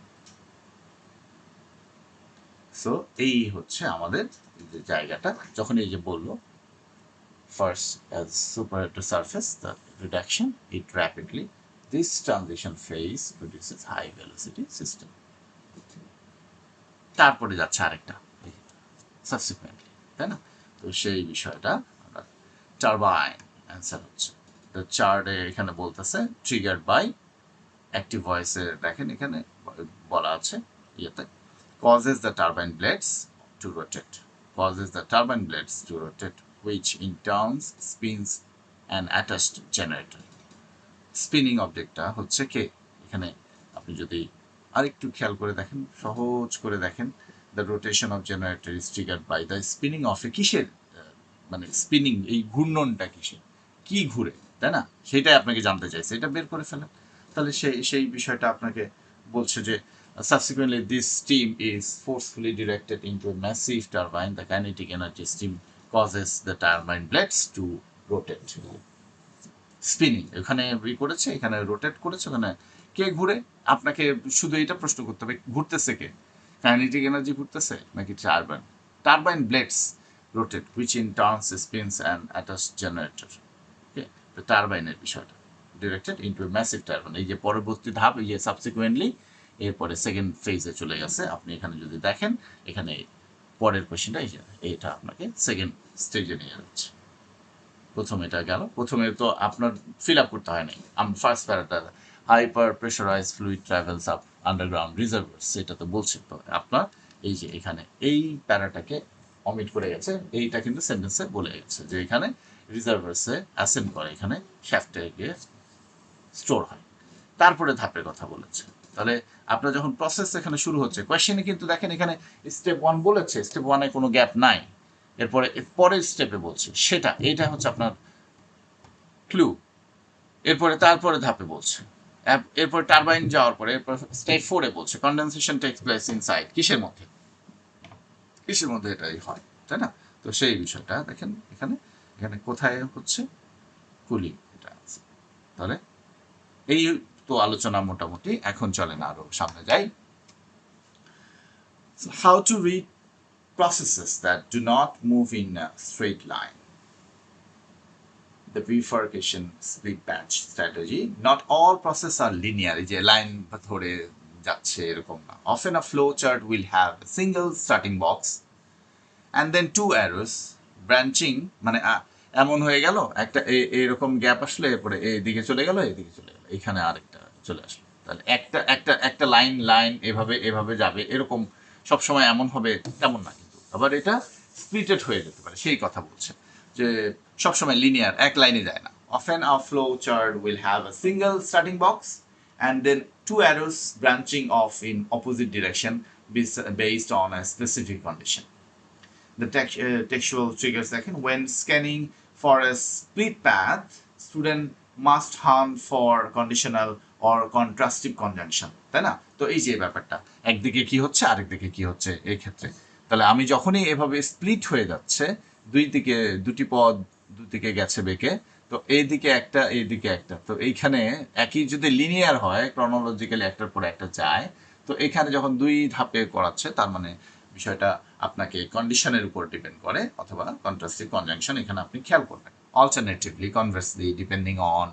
সো এই হচ্ছে আমাদের যে জায়গাটা, যখন এই যে বললো first as superator surface the reduction it rapidly, this transition phase produces high velocity system। তারপরে যাচ্ছে আরেকটা সাবসিকুয়েন্টলি, তাই না। তো সেই বিষয়টা আমরা টারবাইন অ্যান্সার হচ্ছে তো চার্টে এখানে বলতেছে ট্রিগার্ড বাই অ্যাক্টিভ ভয়েসে দেখেন এখানে বলা আছে ইয়েতে causes the turbine blades to rotate, causes the turbine blades to rotate which in turn spins an attached generator। Spinning অবজেক্টটা হচ্ছে কে, এখানে আপনি যদি আরেকটু খেয়াল করে দেখেন, সহজ করে দেখেন, the rotation of generator is triggered by the spinning of a, কিসের মানে স্পিনিং, এই ঘূর্ণনটা কিসের, কি ঘুরে, তাই না, সেটাই আপনাকে জানতে চাইছে, এটা বের করে ফেলেন। তাহলে সেই বিষয়টা আপনাকে বলছে যে subsequently this steam is forcefully directed into a massive turbine, the kinetic energy steam causes the turbine blades to rotate। Spinning এখানে করেছে, এখানে রোটেট করেছে, ওখানে কে ঘুরে, আপনাকে শুধু এটা প্রশ্ন করতে হবে ঘুরতেছে কে, কাইনেটিক এনার্জি ঘুরতেছে নাকি turbine, turbine blades rotate which in turns spins and attach generator. Okay, তো টারবাইনের বিষয়টা directed into a massive turbine, এই যে পরবর্তী ধাপ, এই যে সাবসিকুয়েন্টলি এরপরে সেকেন্ড ফেজে চলে গেছে। আপনি এখানে যদি দেখেন, এখানে পরের কোয়েশ্চেনটা এইটা আপনাকে সেকেন্ড স্টেজে নিয়ে যাচ্ছে। প্রথম এটা গেল, প্রথমে তো আপনার ফিল আপ করতে হয় নাই। ফার্স্ট প্যারাটা hyper pressurised fluid travels up underground reservoirs, সেটা তো বলছে। তো আপনার এই যে এখানে এই প্যারাটাকে অমিট করে গেছে, এইটা কিন্তু সেন্টেন্সে বলে গেছে যে এখানে রিজার্ভার্সে অ্যাসেন্ড করে, এখানে শ্যাফটে গিয়ে স্টোর হয়। তারপরে ধাপের কথা বলেছে। তাহলে আপনার যখন প্রসেস এখানে শুরু হচ্ছে, কোয়েশ্চেনে কিন্তু দেখেন এখানে স্টেপ 1 বলেছে, স্টেপ 1-এ কোনো গ্যাপ নাই। এরপরে পরের স্টেপে বলছে সেটা, এইটা হচ্ছে আপনার ক্লু। এরপরে তারপরে ধাপে বলছে, এরপর টারবাইন যাওয়ার পরে স্টেপ 4-এ বলছে কনডেনসেশন টেকস প্লেস ইনসাইড, কিসের মধ্যে, কিসের মধ্যে এটাই হয়, তাই না? তো সেই বিষয়টা দেখেন এখানে, এখানে কোথায় হচ্ছে কুলিং, এটা আছে। তাহলে এই তো আলোচনা মোটামুটি। এখন চলেন আরো সামনে যাই। How to read processes that do not move in a straight line. The bifurcation split batch strategy. Not all processes are linear, এই যে লাইন ধরে যাচ্ছে এরকম না। Often a flow chart will have a single starting box and then two arrows branching, মানে এমন হয়ে গেল একটা এরকম গ্যাপ আসলে, এরপরে এইদিকে চলে গেল, এইদিকে চলে গেল, এখানে আরেকটা চলে আসলো। তাহলে একটা একটা একটা লাইন লাইন এভাবে এভাবে যাবে, এরকম সবসময় এমন হবে তেমন না কিন্তু। আবার এটা স্প্লিটেড হয়ে যেতে পারে, সেই কথা বলছে যে সবসময় লিনিয়ার এক লাইনে যায় না। Often a flow chart will have a single starting box and then two arrows branching off in opposite direction based on a specific condition. The textual triggers দেখেন, when scanning for a split path, student must hunt for conditional or contrastive conjunction, তাই না? তো এই যে ব্যাপারটা, একদিকে কি হচ্ছে আরেক দিকে কি হচ্ছে এই ক্ষেত্রে। তাহলে আমি যখনই এভাবে স্প্লিট হয়ে যাচ্ছে, দুই দিকে দুটি পদ দুদিকে গেছে বেঁকে, তো এইদিকে একটা এইদিকে একটা, তো এইখানে একই যদি লিনিয়ার হয় ক্রনোলজিক্যালি একটার পর একটা যায়, তো এখানে যখন দুই ধাপে করাচ্ছে তার মানে বিষয়টা আপনাকে কন্ডিশনের উপর ডিপেন্ড করে, অথবা কন্ট্রাস্টিভ কনজাংশন এখানে আপনি খেয়াল করবেন। Alternatively, conversely, depending on,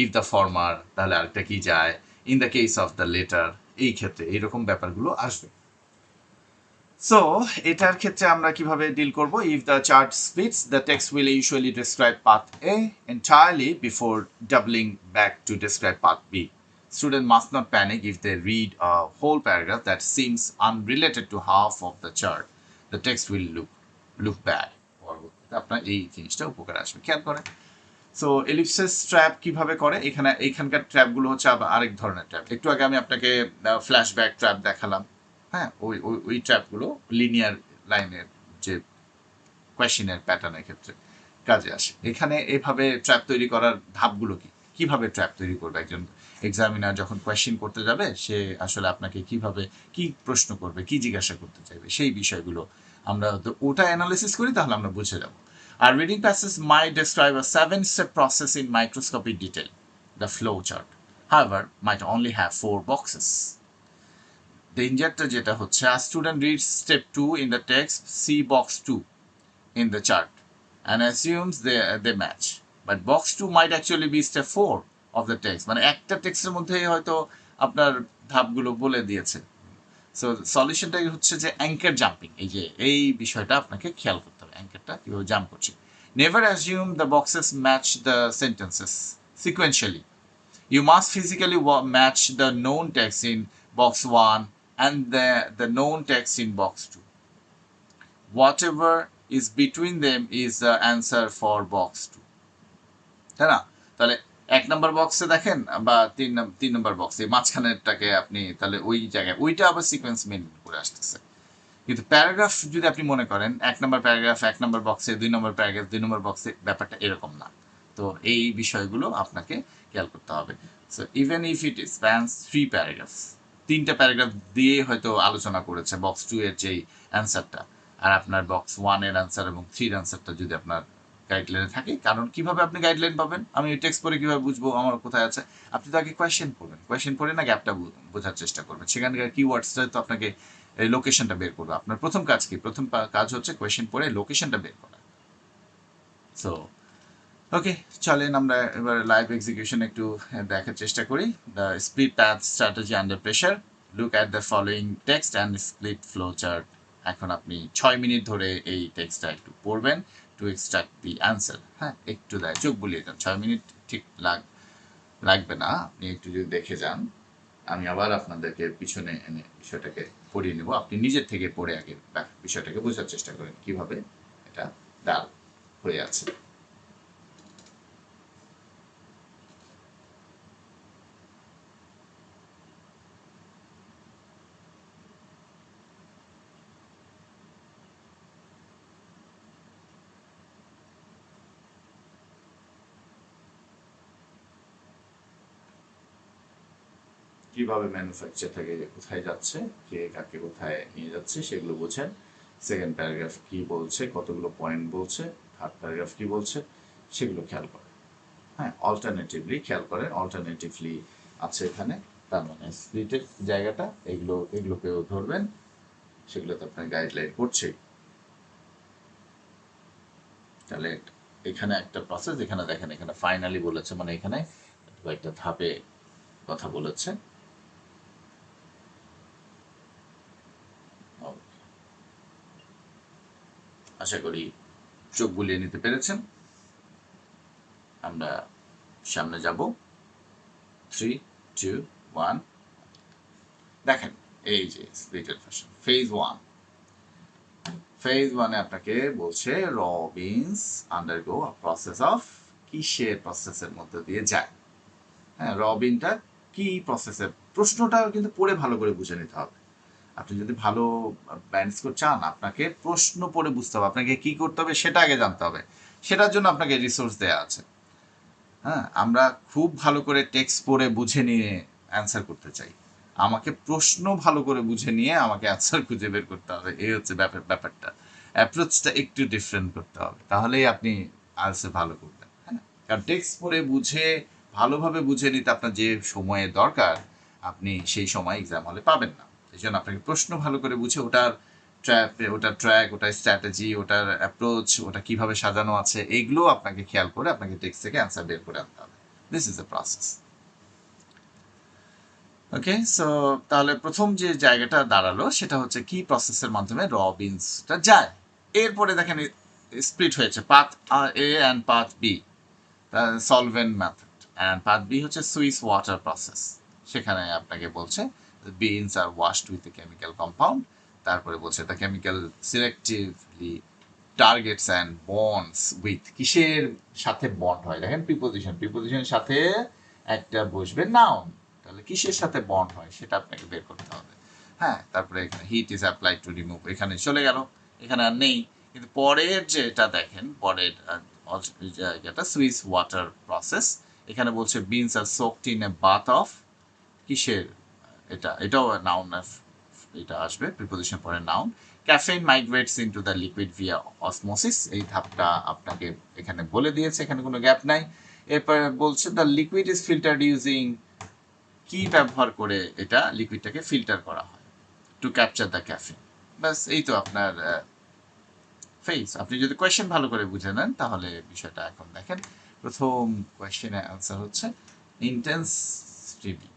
if the former, তাহলে আরেকটা কি যায়, in the case of the letter, এই ক্ষেত্রে এইরকম ব্যাপারগুলো আসবে। সো এটার ক্ষেত্রে আমরা কিভাবে ডিল করব? If the chart splits, the text will usually describe path A entirely before doubling back to describe path B. Student must not panic if they read a whole paragraph that seems unrelated to half of the chart. The text will look bad. পরবর্তীতে আপনার এই জিনিসটা উপকার আসবে, খেয়াল করেন। So ellipsis trap কিভাবে করে, এইখানকার ট্র্যাপগুলো হচ্ছে আবার আরেক ধরনের ট্র্যাপ। একটু আগে আমি আপনাকে ফ্ল্যাশব্যাক ট্র্যাপ দেখালাম, হ্যাঁ, ওই ট্র্যাপগুলো লিনিয়ার লাইনের যে কোয়েশ্চেনের প্যাটার্নের ক্ষেত্রে কাজে আসে। এখানে এভাবে ট্র্যাপ তৈরি করার ধাপগুলো কি, কিভাবে ট্র্যাপ তৈরি করবে একজন এক্সামিনার যখন কোয়েশ্চেন করতে যাবে, সে আসলে আপনাকে কিভাবে কি প্রশ্ন করবে, কি জিজ্ঞাসা করতে চাইবে, সেই বিষয়গুলো আমরা তো ওটা অ্যানালিসিস করি, তাহলে আমরা বুঝে যাব। আর reading passage might describe a 7-step process in microscopic detail. The flow chart, however, might only have 4 boxes. ডেঞ্জারটা যেটা হচ্ছে, a student reads step 2 in the text, see box 2 in the chart and assumes they match, but box 2 might actually be step 4 of the text, মানে একটা টেক্সটের মধ্যে হয়তো আপনার ধাপগুলো বলে দিয়েছে। সো সলিউশনটাই হচ্ছে যে অ্যাঙ্কার জাম্পিং, এই যে এই বিষয়টা আপনাকে খেয়াল করতে হবে, অ্যাঙ্কারটা কীভাবে জাম্প করছে। Never assume the boxes match the sentences sequentially. You must physically match the known text in box 1 and the known text in box 2. Whatever is between them is the answer for box 2. তাই না? তাহলে 1 নম্বর বক্সে দেখেন বা 3 নম্বর বক্সে মাঝখানেরটাকে আপনি তাহলে ওই জায়গায় ওইটা আবার সিকোয়েন্স মেনটেন করে আসতেছে। কিন্তু প্যারাগ্রাফ যদি আপনি মনে করেন 1 নম্বর প্যারাগ্রাফ 1 নম্বর বক্সে, 2 নম্বর প্যারাগ্রাফ 2 নম্বর বক্সে, ব্যাপারটা এরকম না। তো এই বিষয়গুলো আপনাকে খেয়াল করতে হবে। So even if it spans 3 paragraphs, 3টা প্যারাগ্রাফ দিয়ে হয়তো আলোচনা করেছে বক্স 2 এর যেই অ্যান্সারটা, আর আপনার বক্স 1 এর অ্যান্সার এবং 3 এর অ্যান্সারটা যদি আপনার গাইডলাইনে থাকে, কারণ কিভাবে আপনি গাইডলাইন পাবেন, আমি টেক্সট পড়ে কিভাবে বুঝবো আমার কোথায় আছে? আপনি তো আগে কোয়েশ্চেন পড়বেন, কোয়েশ্চেন পড়ে না গ্যাপটা বোঝার চেষ্টা করবেন, সেখানকার কিওয়ার্ডসটা তো আপনাকে লোকেশনটা বের করবে। আপনার প্রথম কাজ কি? প্রথম কাজ হচ্ছে কোয়েশ্চেন পড়ে লোকেশনটা বের করা। সো ওকে, চলেন আমরা এবার লাইভ এক্সিকিউশন একটু দেখার চেষ্টা করি। The split path strategy under pressure. Look at the following text and split flow chart. এখন আপনি 6 মিনিট ধরে এই টেক্সটটা একটু পড়বেন টু এক্সট্রাক্ট দি অ্যান্সার। হ্যাঁ, একটু দেয় চোখ বুলিয়ে যান, 6 মিনিট ঠিক লাগবে না, আপনি একটু যদি দেখে যান। আমি আবার আপনাদেরকে পিছনে এনে বিষয়টাকে পড়িয়ে নেব, আপনি নিজের থেকে পড়ে আগে বিষয়টাকে বোঝার চেষ্টা করেন কিভাবে এটা দাঁড় হয়ে আছে। কিভাবে ম্যানুফ্যাকচার থেকে কোথায় যাচ্ছে, কে কাকে কোথায় নিয়ে যাচ্ছে সেগুলো বোঝেন। সেকেন্ড প্যারাগ্রাফ কি বলছে, কতগুলো পয়েন্ট বলছে, থার্ড প্যারাগ্রাফ কি বলছে সেগুলো খেয়াল করেন। হ্যাঁ, অল্টারনেটিভলি খেয়াল করেন, অল্টারনেটিভলি আছে এখানে, তার মানে স্প্লিটের জায়গাটা, এগুলোকেও ধরবেন, সেগুলোতে আপনার গাইডলাইন করছেই। তাহলে এখানে একটা প্রসেস, এখানে দেখেন এখানে ফাইনালি বলেছে, মানে এখানে কয়েকটা ধাপে কথা বলেছে। আশা করি চোখ বুলিয়ে নিতে পেরেছেন। আমরা সামনে যাব, 3, 2, 1। দেখেন এই যে স্প্লিটেড ফ্যাশন ফেজ 1 আপনাকে বলছে র beans undergo a process of, কিসের প্রসেসের মধ্যে দিয়ে যায়। হ্যাঁ, র বিনটা কি প্রসেসের, প্রশ্নটা কিন্তু পড়ে ভালো করে বুঝে নিতে হবে। আপনি যদি ভালো ব্যান্ড স্কোর চান, আপনাকে প্রশ্ন পড়ে বুঝতে হবে, আপনাকে কি করতে হবে সেটা আগে জানতে হবে। সেটার জন্য আপনাকে রিসোর্স দেওয়া আছে। হ্যাঁ, আমরা খুব ভালো করে টেক্সট পড়ে বুঝে নিয়ে অ্যান্সার করতে চাই, আমাকে প্রশ্ন ভালো করে বুঝে নিয়ে আমাকে অ্যান্সার খুঁজে বের করতে হবে। এই হচ্ছে ব্যাপারটা, অ্যাপ্রোচটা একটু ডিফারেন্ট করতে হবে, তাহলেই আপনি আনসার ভালো করবেন। হ্যাঁ, কারণ টেক্সট পড়ে বুঝে ভালোভাবে বুঝে নিতে আপনার যে সময়ে দরকার, আপনি সেই সময় এক্সাম হলে পাবেন না। এই জন্য আপনাকে প্রশ্ন ভালো করে বুঝে ওটার ওটার ট্র্যাক, ওটার স্ট্র্যাটেজি, ওটার অ্যাপ্রোচ, ওটা কিভাবে সাজানো আছে, এইগুলো আপনাকে খেয়াল করে আপনাকে টেক্সট থেকে অ্যান্সার বের করে আনতে হবে। This is the process. Okay, so তাহলে প্রথম যে জায়গাটা দাঁড়ালো সেটা হচ্ছে কি প্রসেসের মাধ্যমে র বিনসটা যায়। এরপরে দেখেন স্প্লিট হয়েছে path A and path B, solvent method, and path B হচ্ছে সুইস ওয়াটার প্রসেস। সেখানে আপনাকে বলছে beans are washed with a chemical compound. তারপরে বলছে the chemical selectively targets and bonds with, কিসের সাথে বন্ড হয়, দেখেন প্রিপোজিশনের সাথে একটা বসবে নাউন, তাহলে কিসের সাথে বন্ড হয় সেটা আপনাকে বের করতে হবে। হ্যাঁ, তারপরে এখানে heat is applied to remove, এখানে চলে গেল, এখানে আর নেই। কিন্তু পরের যেটা দেখেন, পরের জায়গাটা সুইস ওয়াটার প্রসেস, এখানে বলছে beans are soaked in a bath of, কিসের, এটাও নাউন, এটা আসবে প্রিপোজিশন পরে noun. Caffeine migrates into the liquid via osmosis, এই ধাপটা আপনাকে এখানে বলে দিয়েছে, এখানে কোনো গ্যাপ নাই। এরপরে বলছে the liquid is filtered using, কি ব্যবহার করে এটা লিকুইডটাকে ফিল্টার করা হয়, টু ক্যাপচার দ্য ক্যাফেইন। ব্যাস, এই তো আপনার ফেস। আপনি যদি কোয়েশ্চেন ভালো করে বুঝে নেন তাহলে বিষয়টা এখন দেখেন। প্রথম কোয়েশ্চেনের অ্যান্সার হচ্ছে ইন্টেন্স স্ট্রিমিং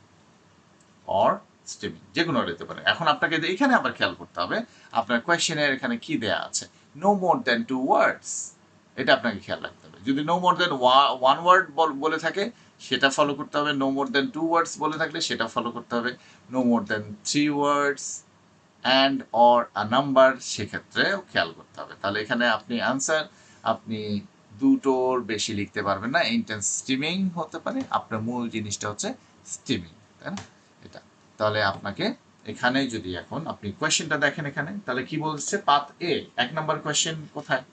অর স্ট্রিমিং, যে কোনো হতে পারে। এখন আপনাকে এখানে আবার খেয়াল করতে হবে আপনার কোয়েশ্চেনের এখানে কি দেয়া আছে, নো মোর দ্যান 2 ওয়ার্ডস, এটা আপনাকে খেয়াল রাখতে হবে। যদি নো মোর দ্যান 1 ওয়ার্ড বলে থাকে সেটা ফলো করতে হবে, নো মোর দ্যান 2 ওয়ার্ডস বলে থাকলে সেটা ফলো করতে হবে, no more than 3 words and or a number সেক্ষেত্রেও খেয়াল করতে হবে। তাহলে এখানে আপনি আনসার, আপনি দুটোর বেশি লিখতে পারবেন না। ইন্টেন্স স্টিমিং হতে পারে, আপনার মূল জিনিসটা হচ্ছে স্টিমিং, তাই না, এটা। তাহলে আপনাকে এখানে যদি এখন আপনি কোয়েশ্চেনটা দেখেন এখানে, তাহলে কি বলছে পাথ এ, 1 নম্বর কোয়েশ্চেন কোথায়,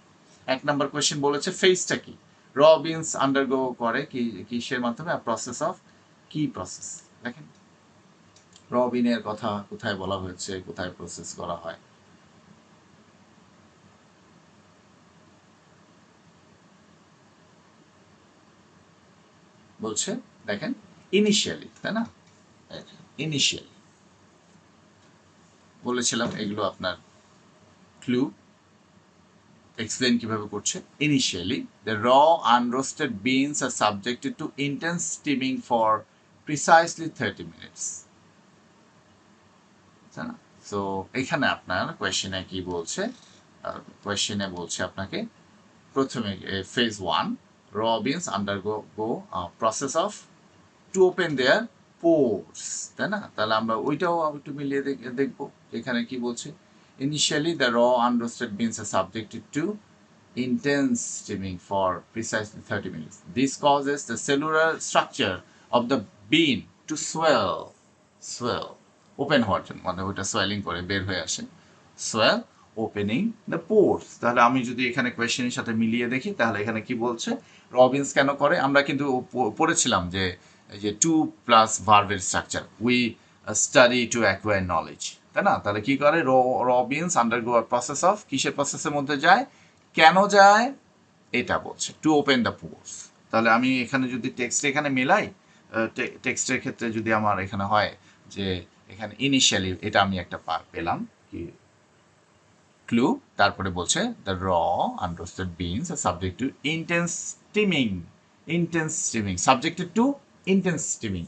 1 নম্বর কোয়েশ্চেন বলেছে ফেজটা কি, র বিনস আন্ডারগো করে কি, কিসের মাধ্যমে, প্রসেস অফ, কি প্রসেস, দেখেন রবিনের কথা কোথায় বলা হয়েছে, কোথায় প্রসেস করা হয়। বলছে দেখেন ইনিশিয়ালি, তাই না, ইনিশিয়ালি বলেছিলাম, এগুলো আপনার ক্লু, এক্সপ্লেন কিভাবে করছে। Initially the raw unroasted beans are subjected to intense steaming for precisely 30 minutes. তাই না? সো এখানে আপনার কোয়েশ্চেনে কি বলছে, কোয়েশ্চেনে বলছে আপনাকে প্রথমে phase 1 raw beans undergo process of to open their pores, তাই না? তাহলে আমরা ওইটাও একটু মিলিয়ে দেখবো এখানে কি বলছে। Initially the raw unroasted beans are subjected to intense steaming for precisely 30 minutes. This causes the cellular structure of the bean to swell, open হওয়ার জন্য, মানে ওইটা সোয়েলিং করে বের হয়ে আসে, সোয়েল ওপেনিং দ্য পোর্স। তাহলে আমি যদি এখানে কোয়েশ্চেনের সাথে মিলিয়ে দেখি তাহলে এখানে কি বলছে, রবিন্স কেন করে, আমরা কিন্তু পড়েছিলাম যে এই যে টু প্লাস ভার্বের structure, we study to acquire knowledge, তাই না? তাহলে কি করে, রবিন্স আন্ডারগো প্রসেস অফ, কিসের প্রসেসের মধ্যে যায়, কেন যায় এটা বলছে, টু ওপেন দ্য পোর্স। তাহলে আমি এখানে যদি টেক্সট এখানে মেলাই, টেক্সটের ক্ষেত্রে যদি আমার এখানে হয় যে এখানে ইনিশিয়ালি, এটা আমি একটা পেলাম কি ক্লু, তারপরে বলছে the raw unroasted beans are subject to intense steaming, subjected to intense steaming,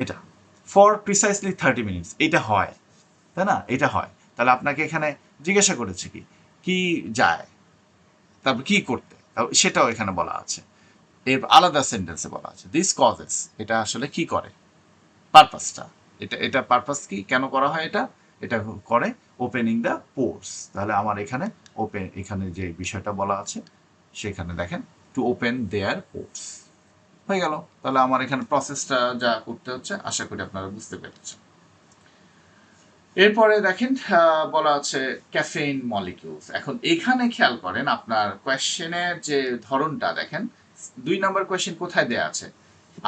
এটা ফর প্রিসাইসলি 30 মিনিটস, এটা হয়, তাই না? এটা হয়। তাহলে আপনাকে এখানে জিজ্ঞাসা করেছে কি কি যায়, তারপর কি করতে, সেটাও এখানে বলা আছে, এর আলাদা সেন্টেন্সে বলা আছে। দিস কজেস, এটা আসলে কি করে, পারপাসটা, এটা পারপাস কি, কেন করা হয় এটা, এটা করে ওপেনিং দ্য পোর্স। তাহলে আমার এখানে এখানে যে বিষয়টা বলা আছে সেখানে দেখেন, টু ওপেন দেয়ার পোর্স হয়ে গেল। তাহলে আমার এখানে প্রসেসটা যা করতে হচ্ছে আশা করি আপনারা বুঝতে পেরেছেন। এরপরে দেখেন বলা আছে ক্যাফেইন মলিকিউলস। এখন এখানে খেয়াল করেন আপনার কোয়েশ্চেনের যে ধরনটা দেখেন, 2 নম্বর কোয়েশ্চেন কোথায় দেয়া আছে,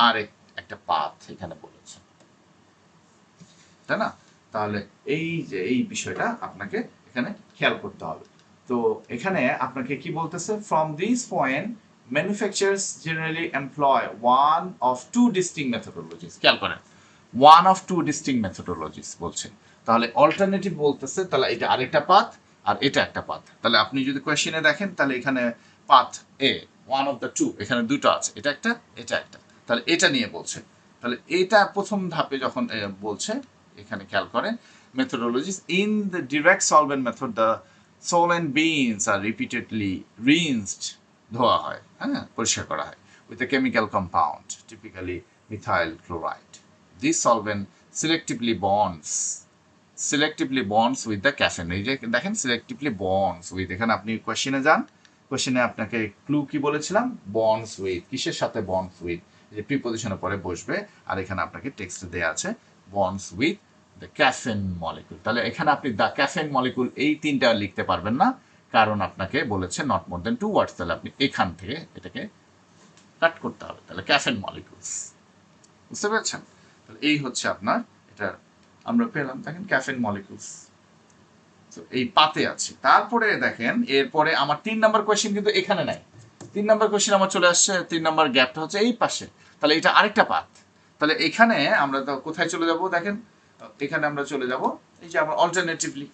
আর একটা পাথ এখানে বলেছে, তাই না? তাহলে এই যে এই বিষয়টা আপনাকে এখানে খেয়াল করতে হবে। তো এখানে আপনাকে কি বলতেছে, from this point manufacturers generally employ one of two distinct methodologies. খেয়াল করেন, one of two distinct methodologies বলছে, তাহলে অল্টারনেটিভ বলতেছে, তাহলে এটা আরেকটা পাথ আর এটা একটা পাথ। তাহলে আপনি যদি কোয়েশ্চেনে দেখেন তাহলে এখানে path A one of the two, এখানে দুটো আছে, এটা একটা এটা একটা, তাহলে এটা নিয়ে বলছে। তাহলে এটা প্রথম ধাপে যখন বলছে, এখানে খেয়াল করেন methodologies in the direct solvent method the solvent beans are repeatedly rinsed, ধোয়া হয়, হ্যাঁ, পরিষ্কার করা হয় with a chemical compound typically methyl chloride. This solvent selectively bonds with the caffeine. এই যে দেখেন selectively bonds with, এখানে আপনি কোয়েশ্চেনে যান, কোয়েশ্চেনে আপনাকে ক্লু কি বলেছিলাম, bonds with, কিসের সাথে bonds with, যে প্রিপজিশনের পরে বসবে, আর এখানে আপনাকে টেক্সটে দেয়া আছে bonds with the caffeine molecule। তাহলে এখানে আপনি দ্য ক্যাফেন মলিকুল এই তিনটা লিখতে পারবেন না, কারণ আপনাকে বলেছে নট মোর দেন 2 ওয়ার্ডস। তাহলে আপনি এখান থেকে এটাকে কাট করতে হবে, তাহলে ক্যাফেন মলিকুলস, বুঝতে পেরেছেন? তাহলে এই হচ্ছে আপনার, এটা আমরা পেলাম, দেখেন ক্যাফেন মলিকুলস, তো এই পাতে আছে। তারপরে দেখেন এরপরে আমার 3 নাম্বার কোয়েশ্চেন কিন্তু এখানে নাই, 3 নাম্বার কোয়েশ্চেন আমার চলে আসছে, 3 নাম্বার গ্যাপটা হচ্ছে এই পাশে, তাহলে এটা আরেকটা পাত। তাহলে এখানে আমরা তো কোথায় চলে যাব দেখেন, এখানে আমরা চলে যাব এই যে আমার অল্টারনেটিভলি,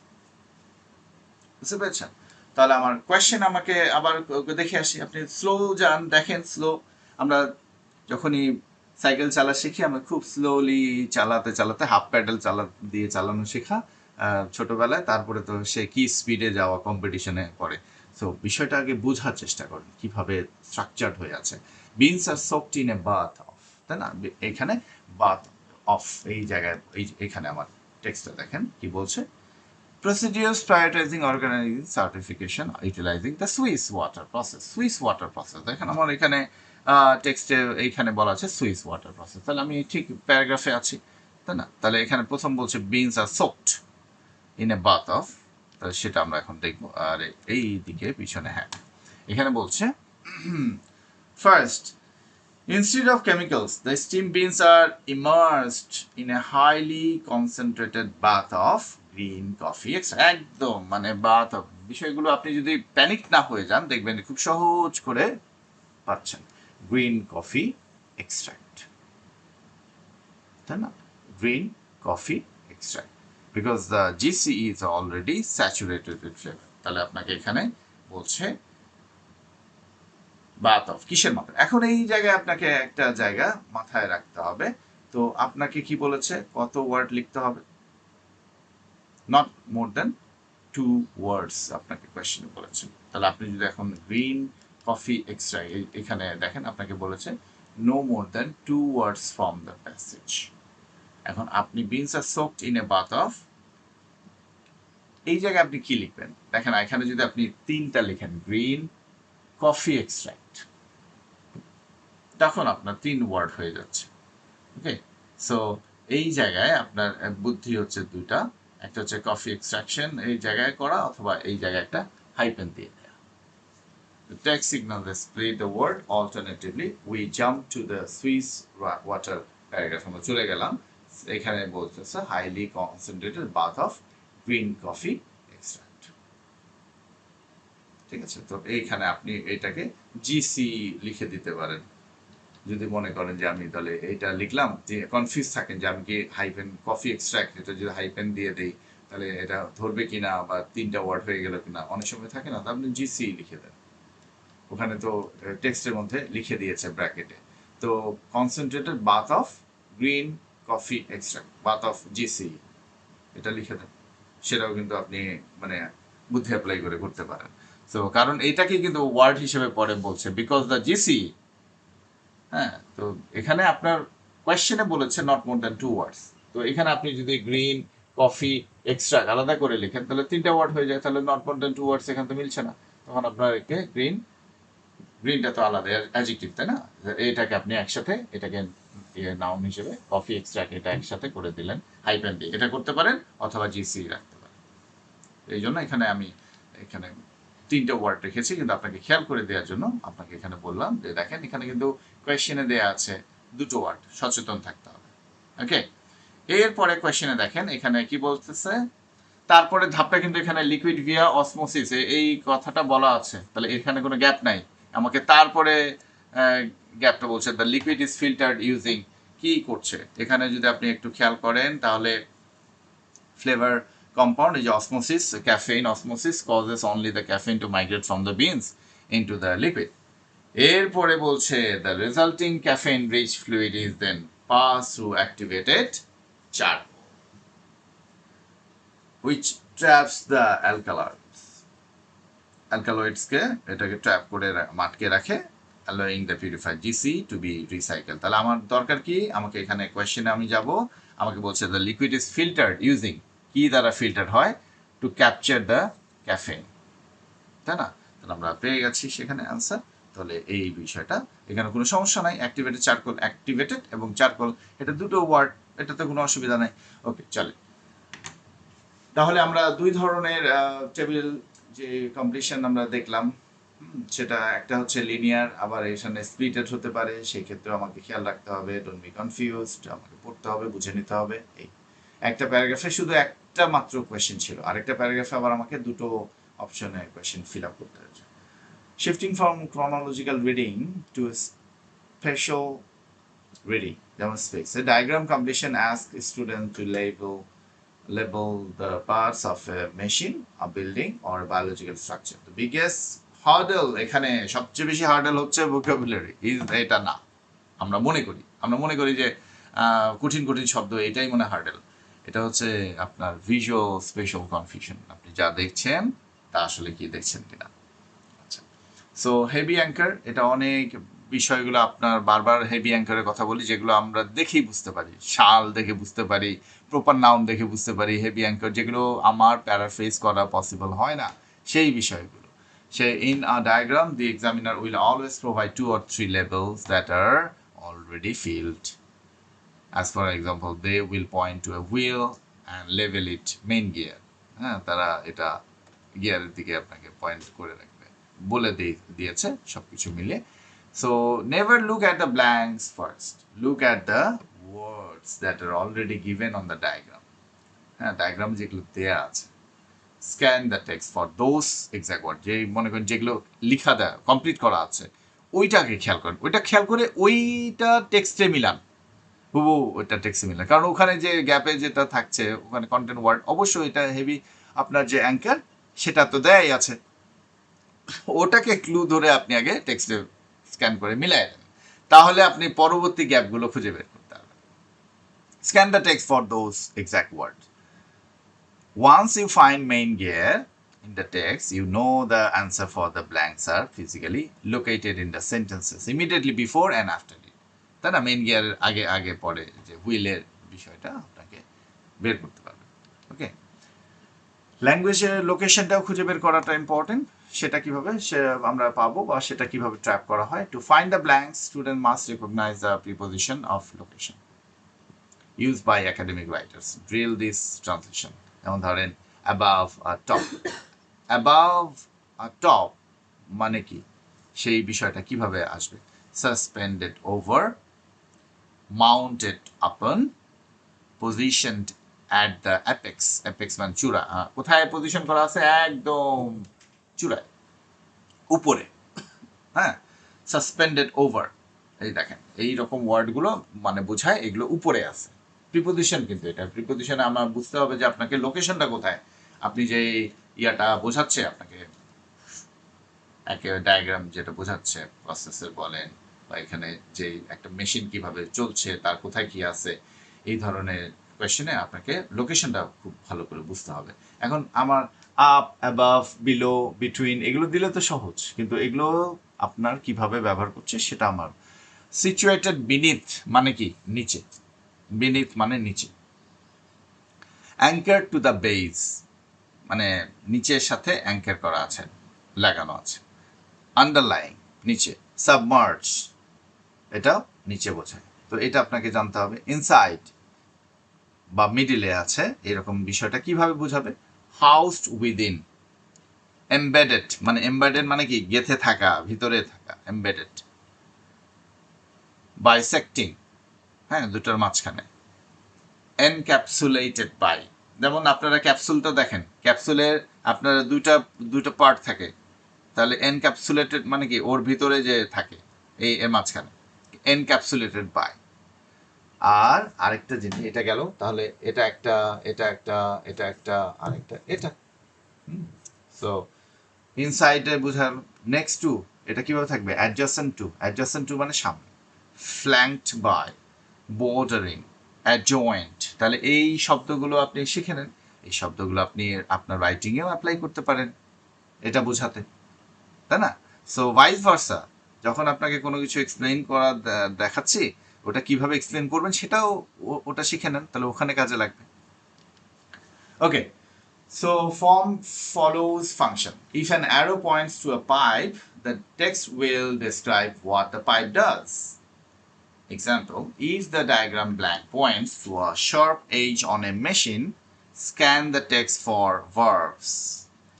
বুঝতে পেরেছেন? তাহলে আমার কোয়েশ্চেন আমাকে আবার দেখে আসি, আপনি স্লো যান, দেখেন স্লো, আমরা যখনই সাইকেল চালা শিখি আমরা খুব স্লোলি চালাতে চালাতে, হাফ প্যাডেল দিয়ে চালানো শেখা ছোটবেলায়, তারপরে তো সে কি স্পিডে যাওয়া কম্পিটিশনে পড়ে। সো বিষয়টা আগে বোঝার চেষ্টা করুন কিভাবে স্ট্রাকচার্ড হয়ে আছে। Beans are soaked in a bath of, তাই না? এখানে বাথ অফ এই জায়গায়, এখানে আমার টেক্সটটা দেখেন কি বলছে, procedures prioritizing organizing certification utilizing the Swiss water process. Swiss water process দেখেন আমার এখানে টেক্সটে এইখানে বলা আছে সুইস ওয়াটার প্রসেস, তাহলে আমি ঠিক প্যারাগ্রাফে আছি, তাই না? তাহলে এখানে প্রথম বলছে beans are soaked in a bath of, তাহলে সেটা আমরা এখন দেখবো। আর এই দিকে পিছনে, হ্যাঁ, এখানে বলছে first, instead of chemicals, the steam beans are immersed in a highly concentrated bath of green coffee extract. একদম মানে বাথ অফ, বিষয়গুলো আপনি যদি প্যানিক না হয়ে যান দেখবেন খুব সহজ করে পাচ্ছেন। গ্রিন কফি এক্সট্রাক্ট, তাই না? Green coffee extract, because the GC is already saturated with flavour. তাহলে আপনাকে এখানে বলছে বাথ অফ কিসের মতো। এখন এই জায়গায় আপনাকে একটা জায়গা মাথায় রাখতে হবে, তো আপনাকে কি বলেছে, কত ওয়ার্ড লিখতে হবে, নট মোর দেন 2 ওয়ার্ডস আপনাকে কোয়েশ্চেনে বলেছে। তাহলে আপনি যদি এখন গ্রিন কফি এক্সট্রা এখানে দেখেন আপনাকে বলেছে no more than 2 words from the passage. এখন আপনি beans are soaked in a bath of, এই জায়গায় আপনি কি লিখবেন দেখেন, এখানে যদি আপনি 3টা লিখেন গ্রিন কফি এক্সট্রাক্ট, তখন আপনার 3 ওয়ার্ড হয়ে যাচ্ছে। ওকে, সো এই জায়গায় আপনার বুদ্ধি হচ্ছে দুইটা, একটা হচ্ছে কফি এক্সট্রাকশন এই জায়গায় করা, অথবা এই জায়গায় একটা হাইপেন দিয়ে দেওয়া। The text signal display the word. Alternatively, we jump to the Swiss water paragraph. আমরা চলে গেলাম, এখানে বলতেছে highly concentrated bath of green coffee extract। ঠিক আছে, তো এইখানে আপনি এটাকে জিসি লিখে দিতে পারেন যদি মনে করেন যে আমি তাহলে এটা লিখলাম, যে কনফিউজ থাকেন যে আমি কি হাইপেন কফি এক্সট্রাক্ট এটা যদি হাইপেন দিয়ে দেই তাহলে এটা ধরবে কিনা, বা 3টা ওয়ার্ড হয়ে গেল কিনা, অনেক সময় থাকে না, তো আপনি জিসি লিখে দেন, ওখানে তো টেক্সটের মধ্যে লিখে দিয়েছে ব্র্যাকেটে। তো concentrated bath of green coffee extract, bath of GC এটা লিখে দেন, সেটাও কিন্তু আপনি মানে বুদ্ধি অ্যাপ্লাই করে করতে পারেন। তো কারণ এটাকে কিন্তু ওয়ার্ড হিসেবে পরে বলছে বিকজ দ্য জিসি। হ্যাঁ, তো এখানে আপনার কোয়েশ্চেনে বলেছে নট মোর দ্যান 2 ওয়ার্ডস, তো এখানে আপনি যদি গ্রিন কফি এক্সট্রা আলাদা করে লিখেন তাহলে 3টা ওয়ার্ড হয়ে যায়, তাহলে নট মোর দ্যান 2 ওয়ার্ডস এখানে তো মিলছে না, তখন আপনার একে গ্রিনটা তো আলাদা অ্যাডজেক্টিভ তাই না, এটাকে আপনি একসাথে এটাকে নাউন হিসেবে কফি এক্সট্রা এটা একসাথে করে দিলেন হাইপেন দিয়ে, এটা করতে পারেন অথবা জিসি রাখতে পারেন। এই জন্য এখানে আমি এখানে 3টা ওয়ার্ড রেখেছি, কিন্তু আপনাকে খেয়াল করে দেওয়ার জন্য আপনাকে এখানে বললাম যে দেখেন এখানে কিন্তু কোয়েশ্চেনে দেয়া আছে 2টো ওয়ার্ড, সচেতন থাকতে হবে। ওকে, এরপরে কোয়েশ্চেনে দেখেন এখানে কি বলতেছে, তারপরে ধাপটা কিন্তু এখানে লিকুইড ভিয়া অসমোসিস এই কথাটা বলা আছে, তাহলে এখানে কোনো গ্যাপ নাই, আমাকে তারপরে গ্যাপটা বলছে the liquid is filtered using, কি করছে এখানে যদি আপনি একটু খেয়াল করেন তাহলে flavour compound is osmosis, caffeine osmosis causes only the caffeine to migrate from the beans into the liquid. এরপরে বলছে the resulting caffeine rich fluid is then passed through activated charcoal which traps the alkaloids কে এটাকে trap করে মাটকে রাখে, allowing the purified GC to be recycled। তাহলে আমার দরকার কি, আমাকে এখানে কোয়েশ্চেনে আমি যাব, আমাকে বলছে the liquid is filtered using, কি দ্বারা ফিল্টার হয়, টু ক্যাপচার দ্য ক্যাফেইন, তাই না, তাহলে আমরা পেয়ে গেছি সেখানে অ্যান্সার। তাহলে এই বিষয়টা এখানে কোনো সমস্যা নাই, অ্যাক্টিভেটেড চারকোল, অ্যাক্টিভেটেড এবং চারকোল এটা দুটো ওয়ার্ড, এটাতে কোনো অসুবিধা নাই। ওকে চলে, তাহলে আমরা 2 ধরনের টেবিল যে কমপ্লিশন আমরা দেখলাম, সেটা একটা হচ্ছে লিনিয়ার, আবার এখানে স্প্লিটেড হতে পারে, সেই ক্ষেত্রে আমাকে খেয়াল রাখতে হবে, ডোন্ট বি কনফিউজড, আমাকে পড়তে হবে, বুঝে নিতে হবে। এই একটা প্যারাগ্রাফে শুধু একটা মাত্র কোয়েশ্চেন ছিল, আরেকটা প্যারাগ্রাফে আবার আমাকে দুটো অপশনে কোয়েশ্চেন ফিল আপ করতে হয়েছে। Shifting from chronological reading to spatial reading, যেমন space diagram completion ask student to label the parts of a machine, a building or a biological structure. The biggest hurdle এখানে সবচেয়ে বেশি হার্ডেল হচ্ছে vocabulary, এটা না, আমরা মনে করি যে কঠিন শব্দ এটাই মনে হার্ডেল, এটা হচ্ছে আপনার ভিজুয়াল স্পেশাল কনফিউশন, আপনি যা দেখছেন তা আসলে কি দেখছেন কিনা। আচ্ছা, সো হেভি অ্যাঙ্কার, এটা অনেক বিষয়গুলো আপনার বারবার হেভি অ্যাঙ্কারের কথা বলি, যেগুলো আমরা দেখেই বুঝতে পারি, শাল দেখে বুঝতে পারি, প্রপার নাউন দেখে বুঝতে পারি, হেভি অ্যাঙ্কার যেগুলো আমার প্যারাফ্রেজ করা পসিবল হয় না, সেই বিষয়গুলো say in a diagram the examiner will always provide 2 or 3 labels that are already filled. As for example, they will point to a wheel and label it main gear. হ্যাঁ, তারা এটা গিয়ারের দিকে আপনাকে পয়েন্ট করে রাখবে, বলে দিয়েছে সবকিছু মিলে। So never look at the blanks first. Look at the words that are already given on the diagram. হ্যাঁ, ডায়াগ্রাম যেগুলো দেয়া আছে, scan the text for those exact word, যে মনে করেন যেগুলো লিখা দেয় কমপ্লিট করা আছে ওইটাকে খেয়াল করেন, ওইটা খেয়াল করে ওইটা টেক্সটে মিলান, হুবু ওইটা টেক্সটে মিলান, কারণ ওখানে যে গ্যাপে যেটা থাকছে ওখানে কন্টেন্ট ওয়ার্ড, অবশ্যই এটা হেভি আপনার যে অ্যাঙ্কার সেটা তো দেয়াই আছে, ওটাকে ক্লু ধরে আপনি আগে টেক্সটে স্ক্যান করে মিলাই দেন, তাহলে আপনি পরবর্তী গ্যাপগুলো খুঁজে বের করতে পারবেন। Scan the text for those exact word. Once you find main gear in the text, you know the answer for the blanks are physically located in the sentences immediately before and after it. তাই না, main গিয়ারের আগে আগে পরে যে হুইলের বিষয়টা আপনাকে বের করতে পারবে। ওকে, ল্যাঙ্গুয়েজের লোকেশনটাও খুঁজে বের করাটা ইম্পর্টেন্ট। সেটা কিভাবে আমরা পাবো বা সেটা কিভাবে ট্র্যাপ করা হয়? To find the blanks, student must recognise the preposition of location used by academic writers. Drill this translation. যেমন ধরেন above a top. Above a top মানে কি, সেই বিষয়টা কিভাবে আসবে? Suspended over, mounted upon, positioned at the apex. Apex মানে চূড়া। কোথায় পজিশন করা আছে? একদম চূড়ায়, উপরে। হ্যাঁ, সাসপেন্ডেড ওভার, এই দেখেন এইরকম ওয়ার্ডগুলো মানে বোঝায় এগুলো উপরে আছে। প্রিপোজিশন, কিন্তু এটা প্রিপোজিশনে আমার বুঝতে হবে যে আপনাকে লোকেশনটা কোথায়। আপনি যে ইয়াটা বোঝাচ্ছে আপনাকে, একে ডায়াগ্রাম যেটা বোঝাচ্ছে প্রসেসর বলেন, বা এখানে যে একটা মেশিন কিভাবে চলছে তার কোথায় কি আছে, এই ধরনের কোয়েশ্চেনে আপনাকে লোকেশনটা খুব ভালো করে বুঝতে হবে। এখন আমার আপ, অ্যাবাভ, বিলো, বিটুইন এগুলো দিলে তো সহজ, কিন্তু এগুলো আপনার কিভাবে ব্যবহার করছে সেটা আমার। সিচুয়েটেড বিনিথ মানে কি? নিচে। বিনিথ মানে নিচে। অ্যাঙ্কার টু দ্য বেস মানে নিচের সাথে অ্যাঙ্কার করা আছে, লাগানো আছে। আন্ডারলাইং নিচে। সাবমার্জ এটাও নিচে বোঝায়, তো এটা আপনাকে জানতে হবে। ইনসাইড বা মিডিলে আছে, এরকম বিষয়টা কিভাবে বোঝাবে? হাউসড উইদিন। এমবেডেড মানে কি? গেথে থাকা, ভিতরে থাকা, এমবেডেড। বাইসেক্টিং, হ্যাঁ, দুটোর মাঝখানে। এনক্যাপসুলেটেড বাই, যেমন আপনারা ক্যাপসুলটা দেখেন, ক্যাপসুলের আপনার দুইটা পার্ট থাকে, তাহলে এনক্যাপসুলেটেড মানে কি? ওর ভিতরে যে থাকে, এই এর মাঝখানে। Encapsulated by. আর আরেকটা জিনিস, এটা গেল, তাহলে এটা একটা, এটা একটা, এটা একটা, আরেকটা এটা। সো ইনসাইডে বোঝাল। নেক্সট টু, এটা কিভাবে থাকবে? Adjacent to. অ্যাডজাসেন্ট টু মানে সামনে। ফ্ল্যাঙ্কড বাই, বর্ডারিং, অ্যাডজয়েন্ট। তাহলে এই শব্দগুলো আপনি শিখে নেন, এই শব্দগুলো আপনি আপনার রাইটিংয়েও অ্যাপ্লাই করতে পারেন এটা বোঝাতে, তাই না? সো ভাইস ভার্সা, যখন আপনাকে কোনো কিছু এক্সপ্লেইন করা দেখাচ্ছি, ওটা কিভাবে এক্সপ্লেইন করবেন সেটাও ওটা শিখে নেন, তাহলে ওখানে কাজে লাগবে। ওকে, so form follows function. If an arrow points to a pipe, the text will describe what the pipe does. Example, if the diagram blank points to a sharp edge on a machine, scan the text for verbs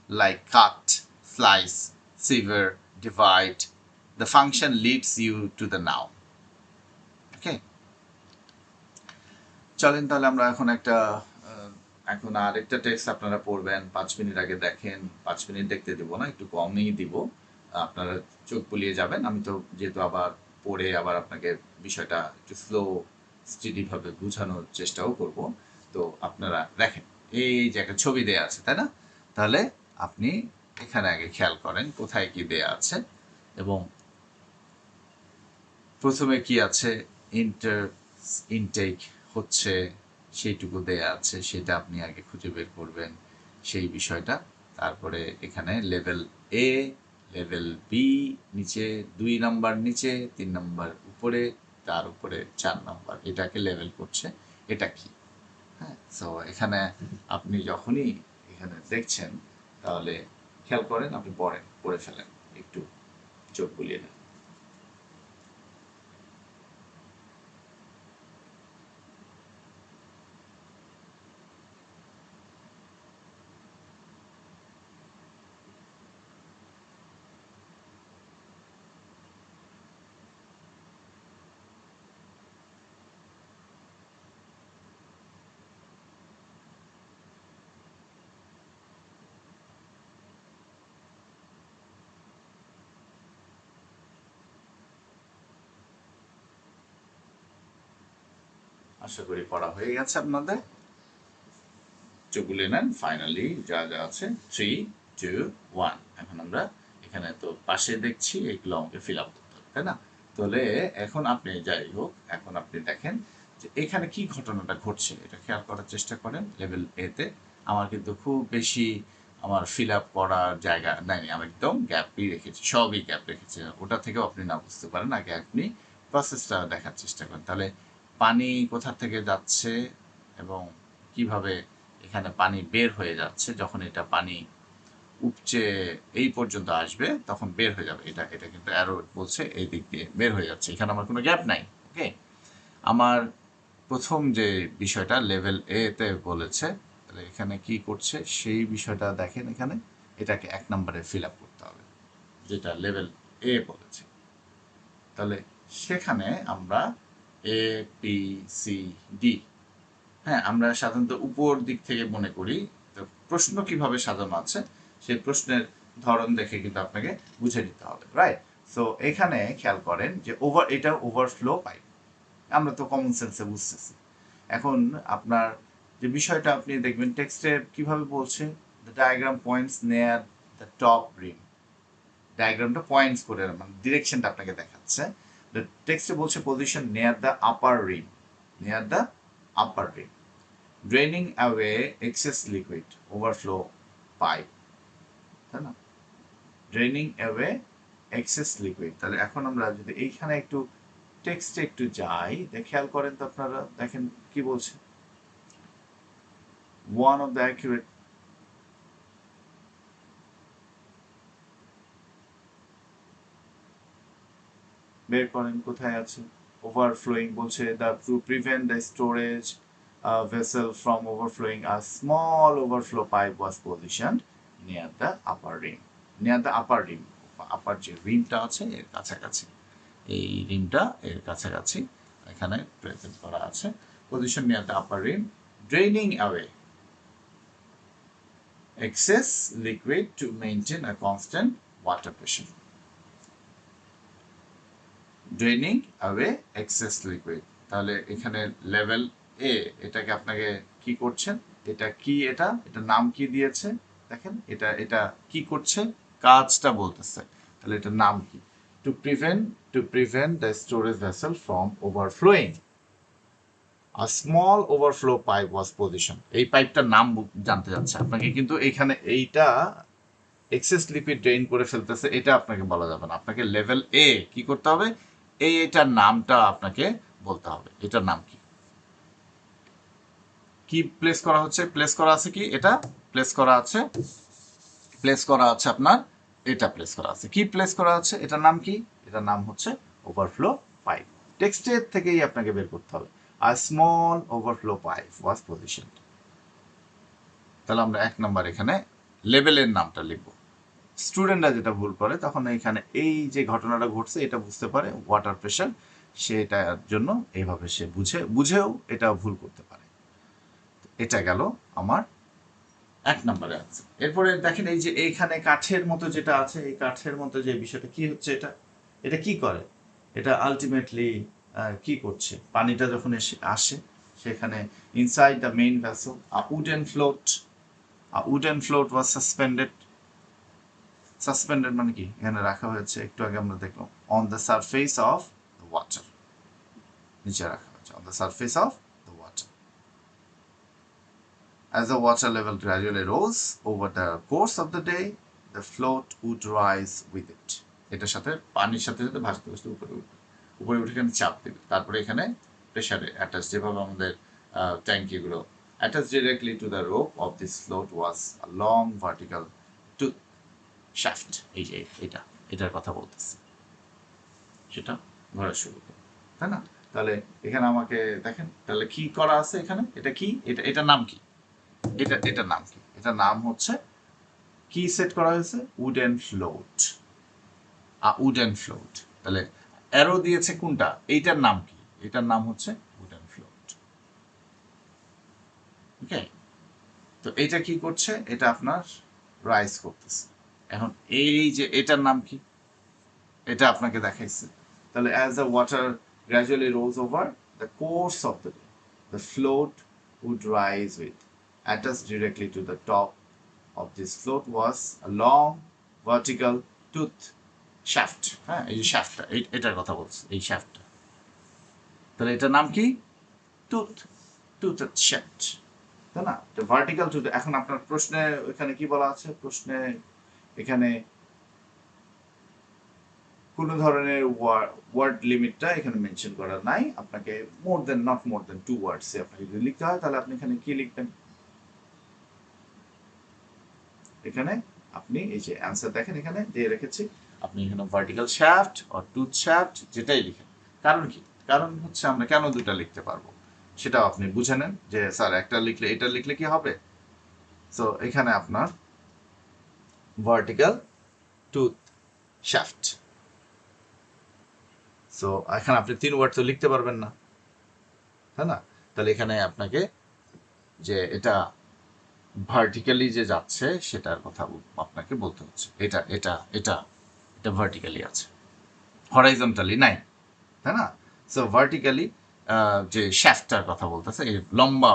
like cut, slice, sever, divide. The function leads you to the noun. Okay? চলেন তাহলে আমরা এখন আরেকটা text আপনারা পড়বেন। 5 minute আগে দেখেন, 5 minute দেখতে দিব না, একটু কমই দিব। আপনারা চোখ বুলিয়ে যাবেন। আমি তো যেহেতু আবার পড়ে আবার আপনাকে বিষয়টা একটু স্লো স্টেডিভাবে বোঝানোর চেষ্টাও করব, তো আপনারা দেখেন। এই যে একটা ছবি দেয়া আছে, তাই না? তাহলে আপনি এখানে আগে খেয়াল করেন কোথায় কি দেয়া আছে, এবং প্রথমে কি আছে? ইনটেক হচ্ছে, সেইটুকু দেয়া আছে, সেটা আপনি আগে খুঁজে বের করবেন সেই বিষয়টা। তারপরে এখানে লেভেল এ, লেভেল বি নিচে, 2 নাম্বার নিচে, 3 নাম্বার উপরে, তার উপরে 4 নাম্বার, এটাকে লেভেল করছে। এটা কি? হ্যাঁ, সো এখানে আপনি যখনই এখানে দেখছেন, তাহলে খেয়াল করেন, আপনি পড়ে ফেলেন, একটু চোখ বুলিয়ে নেন। আশা করি পড়া হয়ে গেছে আপনাদের। চোখ বুলিয়ে নেন। ফাইনালি যা যা আছে, 3, 2, 1। এখন আমরা এখানে তো পাশে দেখছি, এগুলো আমাকে ফিল আপ করতে হবে, তাই না? তাহলে এখন আপনি, যাই হোক, এখন আপনি দেখেন যে এখানে কি ঘটনাটা ঘটছে, এটা খেয়াল করার চেষ্টা করেন। লেভেল এতে আমার কিন্তু খুব বেশি আমার ফিল আপ করার জায়গা নাই, আমি একদম গ্যাপই রেখেছি, সবই গ্যাপ রেখেছি। ওটা থেকেও আপনি না বুঝতে পারেন, আগে আপনি প্রসেসটা দেখার চেষ্টা করেন। তাহলে পানি কোথা থেকে যাচ্ছে এবং কিভাবে এখানে পানি বের হয়ে যাচ্ছে, যখন এটা পানি উপচে এই পর্যন্ত আসবে তখন বের হয়ে যাবে। এটা এটা কিন্তু অ্যারো বলছে এই দিক দিয়ে বের হয়ে যাচ্ছে, এখানে আমার কোনো গ্যাপ নাই। ওকে, আমার প্রথম যে বিষয়টা লেভেল এ তে বলেছে, তাহলে এখানে কি করছে সেই বিষয়টা দেখেন। এখানে এটাকে 1 নম্বরে ফিল আপ করতে হবে, যেটা লেভেল এ বলেছে। তাহলে সেখানে আমরা এ পি সি ডি, হ্যাঁ, আমরা সাধারণত উপর দিক থেকে মনে করি। তো প্রশ্ন কিভাবে সাজানো আছে সেই প্রশ্নের ধরন দেখে কিন্তু আপনাকে বুঝে নিতে হবে, রাইট? সো এখানে খেয়াল করেন যে এটা ওভারফ্লো পাইপ, আমরা তো কমন সেন্সে বুঝতেছি। এখন আপনার যে বিষয়টা আপনি দেখবেন টেক্সটে কিভাবে বলছে, the diagram points near the top rim. ডায়াগ্রামটা পয়েন্টস করে মানে ডিরেকশনটা আপনাকে দেখাচ্ছে। টেক্সটে বলছে পজিশন নেয়ার the upper rim, near the upper rim, draining away excess liquid, overflow pipe, তাই না? Draining away excess liquid. তাহলে এখন আমরা যদি এইখানে একটু টেক্সটে একটু যাই, খেয়াল করেন তো আপনারা, দেখেন কি বলছে, one of the accurate বের করেন কোথায় আছে। ওভারফ্লোয়িং বলছে the to prevent the storage vessel from overflowing a small overflow pipe was positioned near the upper rim, near the upper rim, আপার যে রিমটা আছে এর কাছাকাছি, এই রিমটা এর কাছাকাছি এখানে প্রেজেন্ট করা আছে। Position near the upper rim, draining away excess liquid to maintain a constant water pressure. Draining away excess liquid. তাহলে এখানে লেভেল এ, এটাকে আপনাকে কি করছেন, এটা কি, এটা এটা নাম কি দিয়েছে দেখেন, এটা এটা কি করছে, কাজটা বলতেছে। তাহলে এটার নাম কি, to prevent the storage vessel from overflowing a small overflow pipe was positioned। এই পাইপটার নাম জানতে যাচ্ছে আপনাকে, কিন্তু এখানে এইটা এক্সেস লিকুইড ড্রেইন করে ফেলতেছে এটা আপনাকে বলা যাবে না। আপনাকে লেভেল এ কি করতে হবে, এটার নামটা আপনাকে বলতে হবে, এটার নাম কি, কি প্লেস করা হচ্ছে, প্লেস করা আছে কি, এটা প্লেস করা আছে, প্লেস করা আছে আপনার, এটা প্লেস করা আছে, কি প্লেস করা আছে, এটার নাম কি, এটার নাম হচ্ছে ওভারফ্লো পাইপ। টেক্সটের থেকেই আপনাকে বের করতে হবে, আর স্মল ওভারফ্লো পাইপ ওয়াজ পজিশন। তাহলে আমরা 1 নম্বর এখানে লেভেলের নামটা লিখবো। স্টুডেন্টরা যেটা ভুল করে, তখন এখানে এই যে ঘটনাটা ঘটছে এটা বুঝতে পারে ওয়াটার প্রেশার, সেটার জন্য এইভাবে সে বুঝেও এটা ভুল করতে পারে। এটা গেল আমার 1 নম্বরে আছে। এরপরে দেখেন এই যে এইখানে কাঠের মতো যেটা আছে, এই কাঠের মতো যে বিষয়টা কি হচ্ছে, এটা এটা কি করে, এটা আলটিমেটলি কি করছে, পানিটা যখন এসে আসে সেখানে inside the main vessel wooden float was suspended. Suspended মানে কি, এখানে রাখা হয়েছে, একটু আগে আমরা দেখলাম, on the surface of the water, নিচে রাখা হয়েছে on the surface of the water. As the water level gradually rose over the course of the day, the float would rise with it. এটার সাথে পানির সাথে সাথে ভাসতে ভাসতে উপরে উঠবে, উপরে উঠে এখানে চাপ দেবে, তারপরে এখানে প্রেশারে অ্যাটাচ, যেভাবে আমাদের ট্যাঙ্কিগুলো attach directly to the rope of this float was a long vertical tooth shaft. এই যে এটা, এটার কথা বলতেছি, সেটা ঘোরা শুরু করে, তাই না? তাহলে এখানে আমাকে দেখেন, তাহলে কি করা আছে এখানে, এটা কি, এটা এটার নাম কি, এটার নাম কি, এটার নাম হচ্ছে কি সেট করা হয়েছে, উডেন ফ্লোট, উডেন ফ্লোট। তাহলে অ্যারো দিয়েছে কোনটা, এইটার নাম কি, এটার নাম হচ্ছে উডেন ফ্লোট। ওকে, তো এটা কি করছে, এটা আপনার রাইজ করতেছে। এখন এই যে এটার নাম কি, এটা আপনাকে দেখাইছে। তাহলে as the water gradually rose over the course of the day, the float would rise with attached directly to the top of this float was a long vertical tooth shaft। হ্যাঁ, এই যে শ্যাফটটা, এটার কথা বলছে, এই শ্যাফটটা। তাহলে এটার নাম কি, টুথ, টুথ শ্যাফট। তাই না? ভার্টিক্যাল টু, এখন আপনার প্রশ্নে এখানে কি বলা আছে, প্রশ্নে এখানে কোন ধরনের ওয়ার্ড লিমিটটা এখানে মেনশন করা নাই, আপনাকে নট মোর দেন 2 ওয়ার্ডস আপনাকে যদি লিখতে হয় তাহলে আপনি এখানে কি লিখবেন, এখানে আপনি এই যে অ্যান্সার দেখেন এখানে দিয়ে রেখেছি, আপনি এখানে vertical shaft or tooth shaft যেটাই লিখেন। কারণ কি, কারণ হচ্ছে আমরা কেন দুটা লিখতে পারবো সেটাও আপনি বুঝে নেন যে স্যার একটা লিখলে এটা লিখলে কি হবে। সো এখানে আপনার ভার্টিক্যাল টুথ শ্যাফট। সো এখানে আপনি 3 ওয়ার্ড তো লিখতে পারবেন না, তাই না? তাহলে এখানে আপনাকে যে এটা ভার্টিক্যালি যে যাচ্ছে সেটার কথা আপনাকে বলতে হচ্ছে, এটা এটা এটা এটা ভার্টিক্যালি আছে, হরাইজন্টালি নাই, তাই না? সো ভার্টিক্যালি যে শ্যাফটটার কথা বলতেছে, এই লম্বা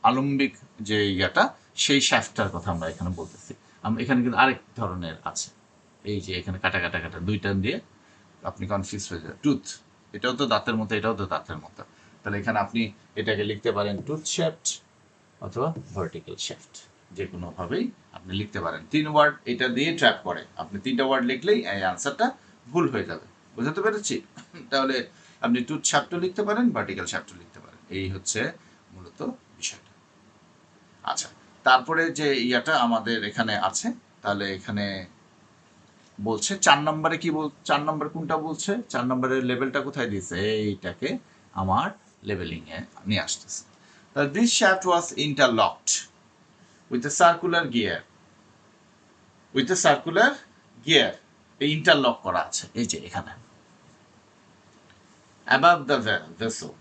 আলম্বিক যে ইয়াটা, সেই শ্যাফটটার কথা আমরা এখানে বলতেছি। আমরা এখানে কিন্তু আরেক ধরনের আছে, এই যে এখানে কাটা কাটা কাটা দুইটা দিয়ে আপনি কনফিউজ হয়ে যাবেন। টুথ, এটাও তো দাঁতের মতো, এটাও তো দাঁতের মতো, তাহলে এখানে আপনি এটাকে লিখতে পারেন টুথ শ্যাফট অথবা ভার্টিক্যাল শ্যাফট, যে কোনোভাবেই আপনি লিখতে পারেন। 3 ওয়ার্ড এটা দিয়ে ট্র্যাপ করে, আপনি 3টা ওয়ার্ড লিখলেই এই আনসারটা ভুল হয়ে যাবে। বুঝতে পেরেছি? তাহলে আপনি টুথ শ্যাফটও লিখতে পারেন, ভার্টিক্যাল শ্যাফটও লিখতে পারেন, এই হচ্ছে মূলত বিষয়টা। আচ্ছা, তারপরে যে ইয়াটা আমাদের এখানে আছে, তাহলে এখানে বলছে 4 নম্বরে কি 4 নম্বর কোনটা বলছে, 4 নম্বরের লেভেলটা কোথায় দিয়েছে, এইটাকে আমার লেভেলিং এ নিয়ে আসতেছে। This shaft was interlocked with a circular gear. With a circular gear. এই ইন্টারলক করা আছে এই যে এখানে। Above the vessel.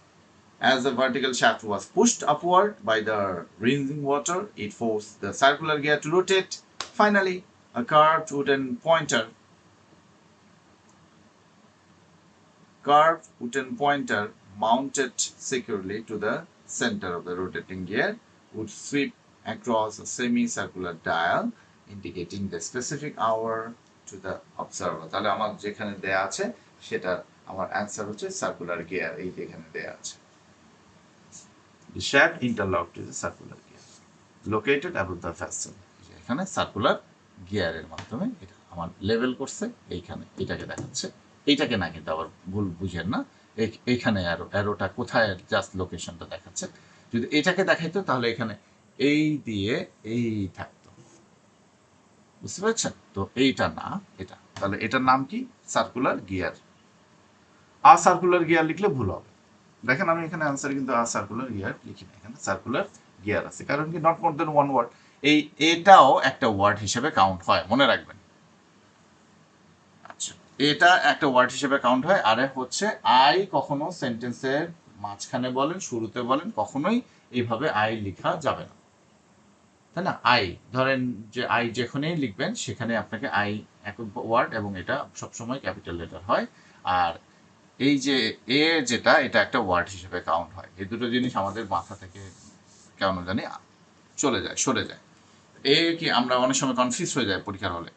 As the vertical shaft was pushed upward by the rinsing water, it forced the circular gear to rotate. Finally, a curved wooden pointer mounted securely to the center of the rotating gear would sweep across a semicircular dial indicating the specific hour to the observer. তাহলে আমার যেখানে দেয়া আছে সেটা আমার answer হচ্ছে circular gear, এই যেখানে দেয়া আছে। The shaft interlocked to the circular gear located above the vessel. এখানে সার্কুলার গিয়ারের মাধ্যমে এটা আমার লেভেল করছে, এইখানে এটাকে দেখাচ্ছে, এইটাকে না কিন্তু আবার ভুল বুঝেন না, এইখানে অ্যারোটা কোথায় জাস্ট লোকেশনটা দেখাচ্ছে। যদি এটাকে দেখাইতো তাহলে এখানে এই দিয়ে এই থাকতো, বুঝতে পারছেন? তো এইটা না, এটা, তাহলে এটার নাম কি, সার্কুলার গিয়ার। সার্কুলার গিয়ার লিখলে ভুল হবে। দেখেন আমি এখানে আনসার কিন্তু সার্কুলার গিয়ার লিখি না, এখানে সার্কুলার গিয়ার আছে, কারণ কি নট মোর দেন 1 ওয়ার্ড, এটাও একটা ওয়ার্ড হিসেবে কাউন্ট হয়, মনে রাখবেন। আচ্ছা, এটা একটা ওয়ার্ড হিসেবে কাউন্ট হয়। আর হচ্ছে আই কখনো সেন্টেন্সের মাঝখানে বলেন, শুরুতে বলেন, কখনোই এইভাবে আই লেখা যাবে না, তাই না? আই ধরেন যে আই যেখানেই লিখবেন সেখানে আপনাকে আই এক ওয়ার্ড, এবং এটা সবসময় ক্যাপিটাল লেটার হয়। আর এই যে এ যেটা, এটা একটা ওয়ার্ড হিসেবে কাউন্ট হয়। এই দুটো জিনিস আমাদের মাথা থেকে কেন জানি চলে যায়, সরে যায়। কি আমরা অনেক সময় কনফিউজ হয়ে যায় পরীক্ষার হলে।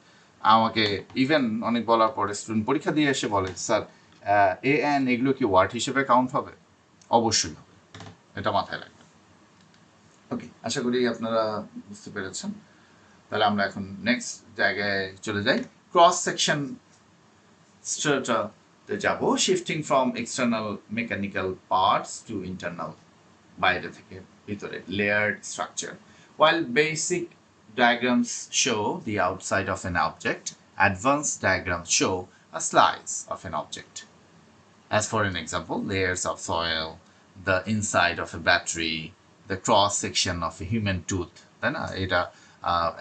আমাকে ইভেন অনেক বলার পরে স্টুডেন্ট পরীক্ষা দিয়ে এসে বলে, স্যার এ এন এগুলো কি ওয়ার্ড হিসেবে কাউন্ট হবে? অবশ্যই হবে, এটা মাথায় রাখবেন। ওকে, আশা করি আপনারা বুঝতে পেরেছেন। তাহলে আমরা এখন নেক্সট জায়গায় চলে যাই, ক্রস সেকশন স্ট্রাটাতে যাব, shifting from external mechanical parts to internal, বাইরে থেকে ভিতরে layered structure. While basic diagrams show the outside of an object, advanced diagrams show a slice of an object. As for an example, layers of soil, the inside of a battery, the cross section of a human tooth, তাই না? এটা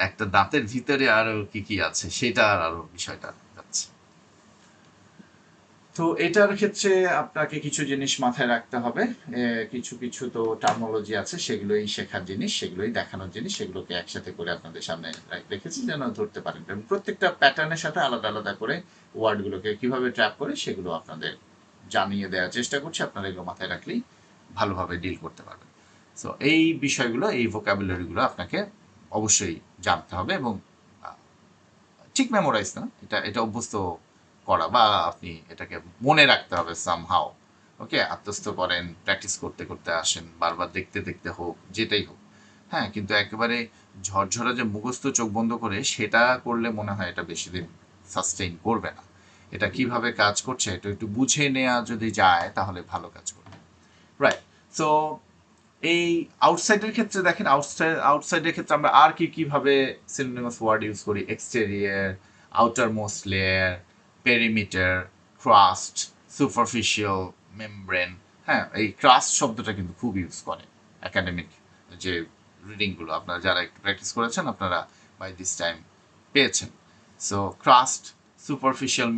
একটা দাঁতের ভিতরে আরো কি কি আছে সেটা আরো বিষয়টা যাচ্ছে। তো এটার ক্ষেত্রে আপনাকে কিছু জিনিস মাথায় রাখতে হবে, কিছু কিছু তো টার্মোলজি আছে, সেগুলোই শেখার জিনিস, সেগুলোই দেখানোর জিনিস, সেগুলোকে একসাথে করে আপনাদের সামনে রেখেছি যেন ধরতে পারেন, এবং প্রত্যেকটা প্যাটার্নের সাথে আলাদা আলাদা করে ওয়ার্ডগুলোকে কিভাবে ট্র্যাপ করে সেগুলো আপনাদের জানিয়ে দেওয়ার চেষ্টা করছি। আপনারা এগুলো মাথায় রাখলেই ভালোভাবে ডিল করতে পারবেন। সো এই বিষয়গুলো, এই ভোকাবুলারিগুলো আপনাকে অবশ্যই জানতে হবে, এবং ঠিক মেমোরাইজ না, এটা অভ্যস্ত করা, বা আপনি এটাকে মনে রাখতে হবে সামহাও। ওকে, আত্মস্থ করেন, প্র্যাকটিস করতে করতে আসেন, বারবার দেখতে দেখতে হোক, যেটাই হোক। হ্যাঁ, কিন্তু একেবারে ঝরঝরা যে মুখস্থ চোখ বন্ধ করে সেটা করলে মনে হয় এটা বেশি দিন সাস্টেইন করবে না। এটা কিভাবে কাজ করছে এটা একটু বুঝে নেওয়া যদি যায় তাহলে ভালো কাজ করবে। রাইট। সো এই আউটসাইডের ক্ষেত্রে দেখেন, আউটসাইডের ক্ষেত্রে আমরা আর কিভাবে সিনোনিমাস ওয়ার্ড ইউজ করি? Exterior, outer most layer, perimeter, crust, superficial, membrane. হ্যাঁ, এই ক্রাস্ট শব্দটা কিন্তু খুব ইউজ করে একাডেমিক যে রিডিংগুলো আপনারা যারা একটু প্র্যাকটিস করেছেন আপনারা বাই দিস টাইম পেয়েছেন। সো ক্রাস্ট, সুপারফিশিয়াল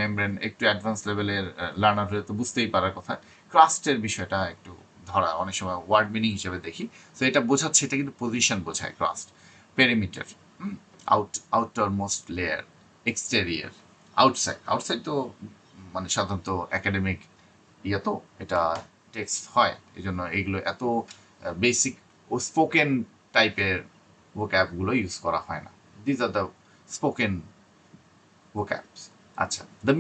মেমব্রেন একটু অ্যাডভান্স লেভেলের লার্নার হলে তো বুঝতেই পারার কথা। ক্রাস্টের বিষয়টা একটু ধরা অনেক সময় ওয়ার্ড মিনিং হিসেবে দেখি। তো এটা বোঝাচ্ছে, এটা কিন্তু পজিশন বোঝায় crust. Perimeter, outer most layer, exterior, outside তো মানে সাধারণত একাডেমিক তো এটা টেক্সট হয়, এই জন্য এইগুলো এত বেসিক ও স্পোকেন টাইপের ভোক্যাবগুলো ইউজ করা হয় না। These are the spoken vocabs. আচ্ছা, দ্য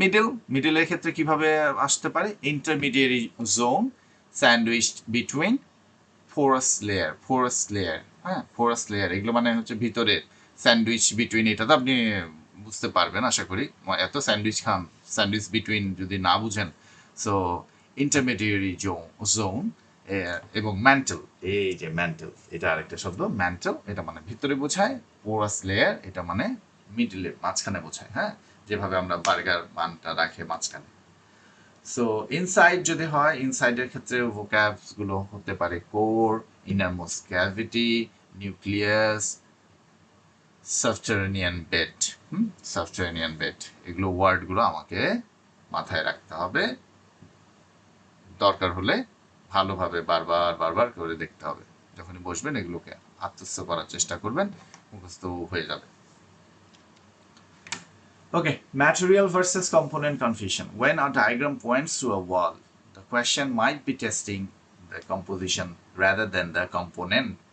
মিডলের ক্ষেত্রে কিভাবে আসতে পারে? ইন্টারমিডিয়েরি জোন, স্যান্ডউইচড বিটুইন ফোরাস লেয়ার। হ্যাঁ, ফোরাস লেয়ার এগুলো মানে হচ্ছে ভিতরে স্যান্ডউইচ বিটুইন, এটা তো আপনি বুঝতে পারবেন আশা করি, এত স্যান্ডউইচ খান, স্যান্ডউইচ বিটুইন যদি না বুঝেন। সো ইন্টারমিডিয়েরি জোন এবং ম্যান্টেল, এই যে ম্যান্টেল এটা আরেকটা শব্দ, ম্যান্টেল এটা মানে ভিতরে বোঝায়, পোরাস লেয়ার এটা মানে মিডলে মাঝখানে বোঝায়। হ্যাঁ, যেভাবে আমরা বার্গার বানটা রাখে মাঝখানে। সো ইনসাইড যদি হয়, ইনসাইডের ক্ষেত্রে ভোক্যাবস গুলো হতে পারে core, innermost cavity, nucleus, subterranean bed. এগুলো ওয়ার্ডগুলো আমাকে মাথায় রাখতে হবে, দরকার হলে ভালোভাবে বারবার বারবার করে দেখতে হবে। যখনই বসবেন এগুলোকে আত্মস্থ করার চেষ্টা করবেন, মুখস্থ হয়ে যাবে। Okay, material versus component confusion. When a diagram points to a wall, the question might be testing the composition rather than the component.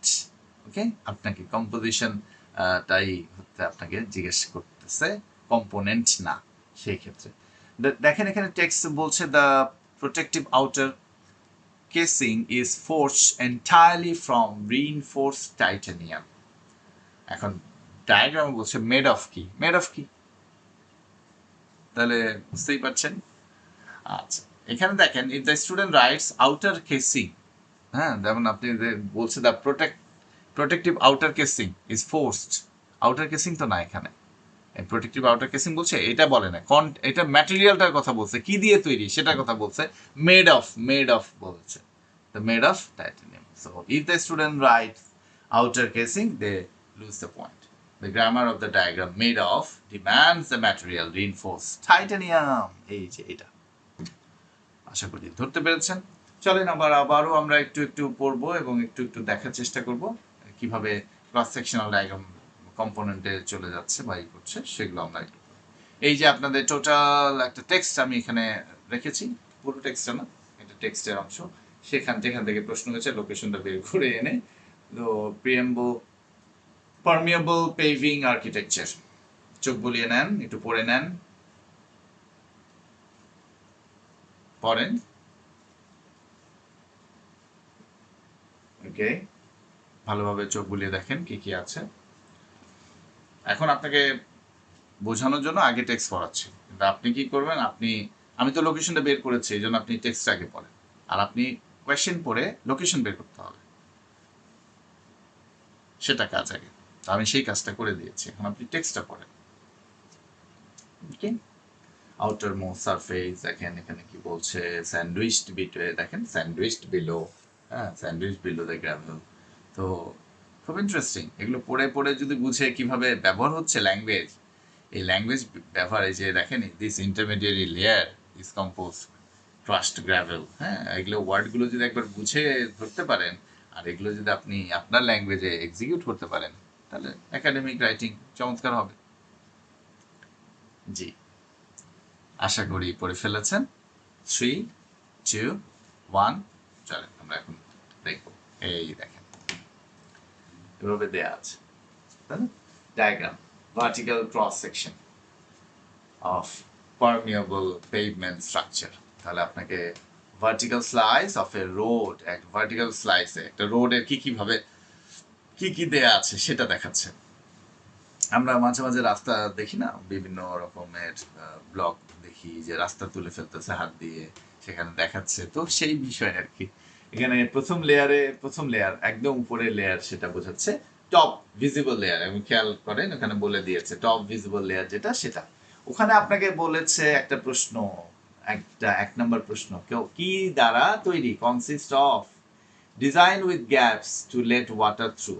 Okay, আপনাকে composition তাই হচ্ছে আপনাকে জিজ্ঞেস করতেছে, কম্পোনেন্ট না। সেই ক্ষেত্রে দেখেন এখানে টেক্সট বলছে the protective outer casing is forged entirely from reinforced titanium. এখন ডায়াগ্রামে বলছে মেড অফ কি, তাহলে বুঝতেই পারছেন। আচ্ছা, এখানে দেখেন if the student writes outer casing, হ্যাঁ যেমন আপনি বলছে the protective outer casing is forced, outer casing তো না এখানে, প্রোটেক্টিভ আউটার কেসিং বলছে এটা বলে না, এটা ম্যাটেরিয়ালটার কথা বলছে, কি দিয়ে তৈরি সেটার কথা বলছে, মেড অফ বলছে, the made of titanium. So if the student writes outer casing they lose the point. The grammar of the diagram made of demands the material reinforced titanium. এই যে এটা আশা করি ধরতে পেরেছেন। চলেন আবারও আমরা একটু পড়বো এবং একটু দেখার চেষ্টা করব কিভাবে ক্রস সেকশনাল ডায়াগ্রাম কম্পোনেন্টে চলে যাচ্ছে বা করছে সেগুলো আমরা একটু। এই যে আপনাদের টোটাল একটা টেক্সট আমি এখানে রেখেছি, পুরো টেক্সটটা না, এটা টেক্সটের অংশ, যেখান থেকে প্রশ্ন হয়েছে লোকেশনটা বের করে এনে তো প্রিয়েম্বল পারমিয়েবল পেভিং আর্কিটেকচার, চোখ বুলিয়ে নেন, একটু পড়ে নেন, পড়েন। ওকে, ভালোভাবে চোখ বুলিয়ে দেখেন কি কি আছে। এখন আপনাকে বোঝানোর জন্য আগে টেক্সট পড়াচ্ছি, কিন্তু আপনি কি করবেন, আমি তো লোকেশনটা বের করেছি, এই জন্য আপনি টেক্সট আগে পড়েন, আর আপনি কোয়েশ্চেন পড়ে লোকেশন বের করতে হবে, সেটা কাজ আগে। আমি সেই কাজটা করে দিয়েছি, এখন আপনি টেক্সটটা পড়েন। ওকে, আউটার মোস্ট সারফেস দেখেন এখানে কি বলছে, স্যান্ডউইচড বিটওয়ে দেখেন, স্যান্ডউইচড বিলো, হ্যাঁ স্যান্ডউইচ বিলো দ্য গ্রাভেল। তো খুব ইন্টারেস্টিং, এগুলো পড়ে যদি বুঝে কিভাবে ব্যবহার হচ্ছে ল্যাঙ্গুয়েজ, এই ল্যাঙ্গুয়েজ ব্যবহার, এই যে দেখেন this intermediary layer is compose crust gravel, হ্যাঁ এগুলো ওয়ার্ডগুলো যদি একবার বুঝে ধরতে পারেন আর এগুলো যদি আপনি আপনার ল্যাঙ্গুয়েজে এক্সিকিউট করতে পারেন তাহলে একাডেমিক রাইটিং চমৎকার হবে। জি, আশা করি পড়ে ফেলেছেন। 3, 2, 1, চলেন আমরা এখন দেখব। এই দেখেন এভাবে দেয়া আছে diagram, vertical cross section of permeable pavement structure. তাহলে আপনাকে vertical slice of A road, এক ভার্টিক্যাল স্লাইসে একটা রোডের কিভাবে কি দেয়া আছে সেটা দেখাচ্ছে। আমরা মাঝে মাঝে রাস্তা দেখি না, বিভিন্ন রকমের ব্লগ দেখি যে রাস্তা তুলে ফেলতেছে হাত দিয়ে, সেখানে দেখাচ্ছে। তো সেই বিষয় আর কি, এখানে প্রথম লেয়ার একদম উপরের লেয়ার সেটা বোঝাচ্ছে টপ ভিজিবল লেয়ার। আমি খেয়াল করেন ওখানে বলে দিয়েছে টপ ভিজিবল লেয়ার যেটা সেটা। ওখানে আপনাকে বলেছে একটা প্রশ্ন, এক নম্বর প্রশ্ন, কেউ কি দ্বারা তৈরি, consist of, design with gaps to let water through.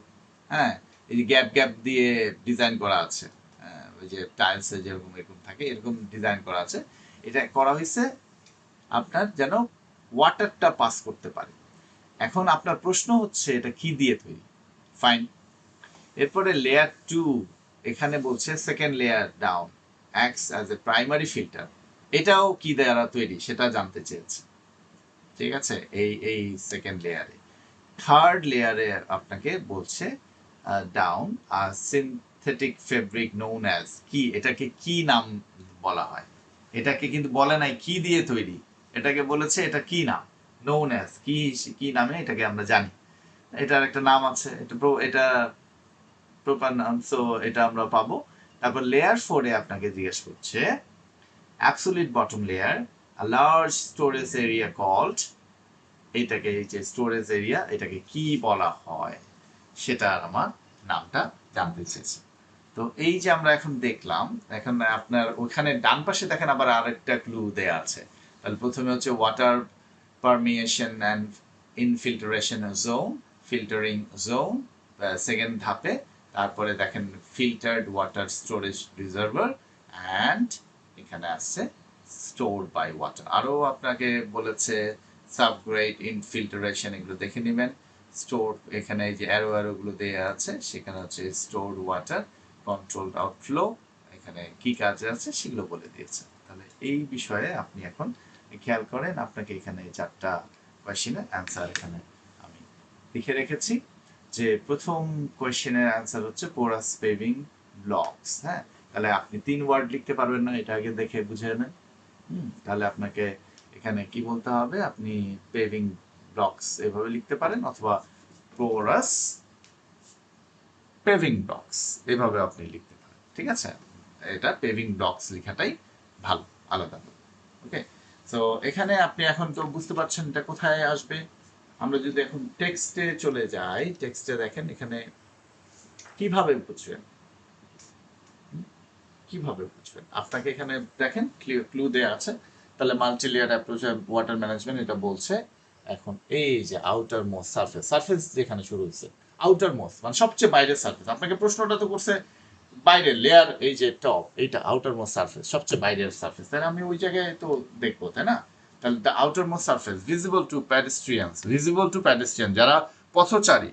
হ্যাঁ, এই যে গ্যাপ দিয়ে ডিজাইন করা আছে, ওই যে টাইলসে যেরকম এরকম থাকে এরকম ডিজাইন করা আছে। এটা করা হয়েছে আপনার যেন ওয়াটারটা পাস করতে পারে। এখন আপনার প্রশ্ন হচ্ছে এটা কি দিয়ে তৈরি, ফাইন। এরপরে লেয়ার 2, এখানে বলছে second layer down acts as a primary filter, এটাও কি দ্বারা তৈরি সেটা জানতে চেয়েছে। ঠিক আছে, এই সেকেন্ড লেয়ারে। থার্ড লেয়ারে আপনাকে বলছে down synthetic fabric known as, কি এটাকে কি নাম বলা হয়, এটাকে কিন্তু বলে নাই কি দিয়ে তৈরি, এটাকে বলেছে এটা কি নাম, নোন অ্যাজ কি নামে এটাকে আমরা জানি, এটার একটা নাম আছে, এটা প্রপার নাম, সো এটা আমরা পাবো। তারপর লেয়ার 4-এ আপনাকে জিজ্ঞেস করছে absolute bottom layer a large storage area called, এটাকে এই যে স্টোরেজ এরিয়া এটাকে কি বলা হয় সেটা আমার নামটা জানতে চেয়েছে। তো এই যে আমরা এখন দেখলাম, এখন আপনার ওখানে ডান পাশে দেখেন আবার আরেকটা ক্লু দেয়া আছে। তাহলে প্রথমে হচ্ছে water permeation and infiltration zone, filtering zone second ধাপে। তারপরে দেখেন filtered water storage reservoir and এখানে আসছে স্টোরড বাই ওয়াটার। আরও আপনাকে বলেছে সাবগ্রেড ইনফিল্টারেশন, এগুলো দেখে নেবেন। স্টোর, এখানে এই যে অ্যারোগুলো দেওয়া আছে, সেখানে হচ্ছে স্টোরড ওয়াটার, কন্ট্রোলড আউটফ্লো, এখানে কি কাজে আছে সেগুলো বলে দিয়েছে। তাহলে এই বিষয়ে আপনি এখন খেয়াল করেন, আপনাকে এখানে 4টা কোয়েশ্চেনের অ্যান্সার এখানে আমি লিখে রেখেছি। যে প্রথম কোয়েশ্চেনের অ্যান্সার হচ্ছে পোরাস পেভিং ব্লকস। হ্যাঁ, তাহলে আপনি 3 ওয়ার্ড লিখতে পারবেন না, এটা আগে দেখে বুঝে নেন। তাহলে আপনাকে এখানে কি বলতে হবে, আপনি পেভিং ব্লকস এভাবে লিখতে পারেন, অথবা পোরাস পেভিং ব্লকস এভাবে আপনি লিখতে পারেন। ঠিক আছে, এটা পেভিং ব্লকস লেখাটাই ভালো, আলাদা। ওকে, সো এখানে আপনি এখন তো বুঝতে পারছেন এটা কোথায় আসবে। আমরা যদি এখন টেক্সটে চলে যাই, টেক্সটে দেখেন এখানে কিভাবে বুঝবেন, আপনাকে এখানে দেখেন ক্লু দেয়া আছে। তাহলে multi layer approach water management এটা বলছে এখন এই যে আউটার মোস্ট সারফেস যেখানে শুরু হচ্ছে, আউটার মোস্ট মানে সবচেয়ে বাইরের সারফেস। আপনাকে প্রশ্নটা তো করছে বাইরের লেয়ার, এই যে টপ, এইটা আউটার মোস্ট সারফেস, সবচেয়ে বাইরের সারফেস, তাই আমি ওই জায়গায় তো দেখবো, তাই না? তাহলে the outer most surface visible to pedestrian, যারা পথচারী,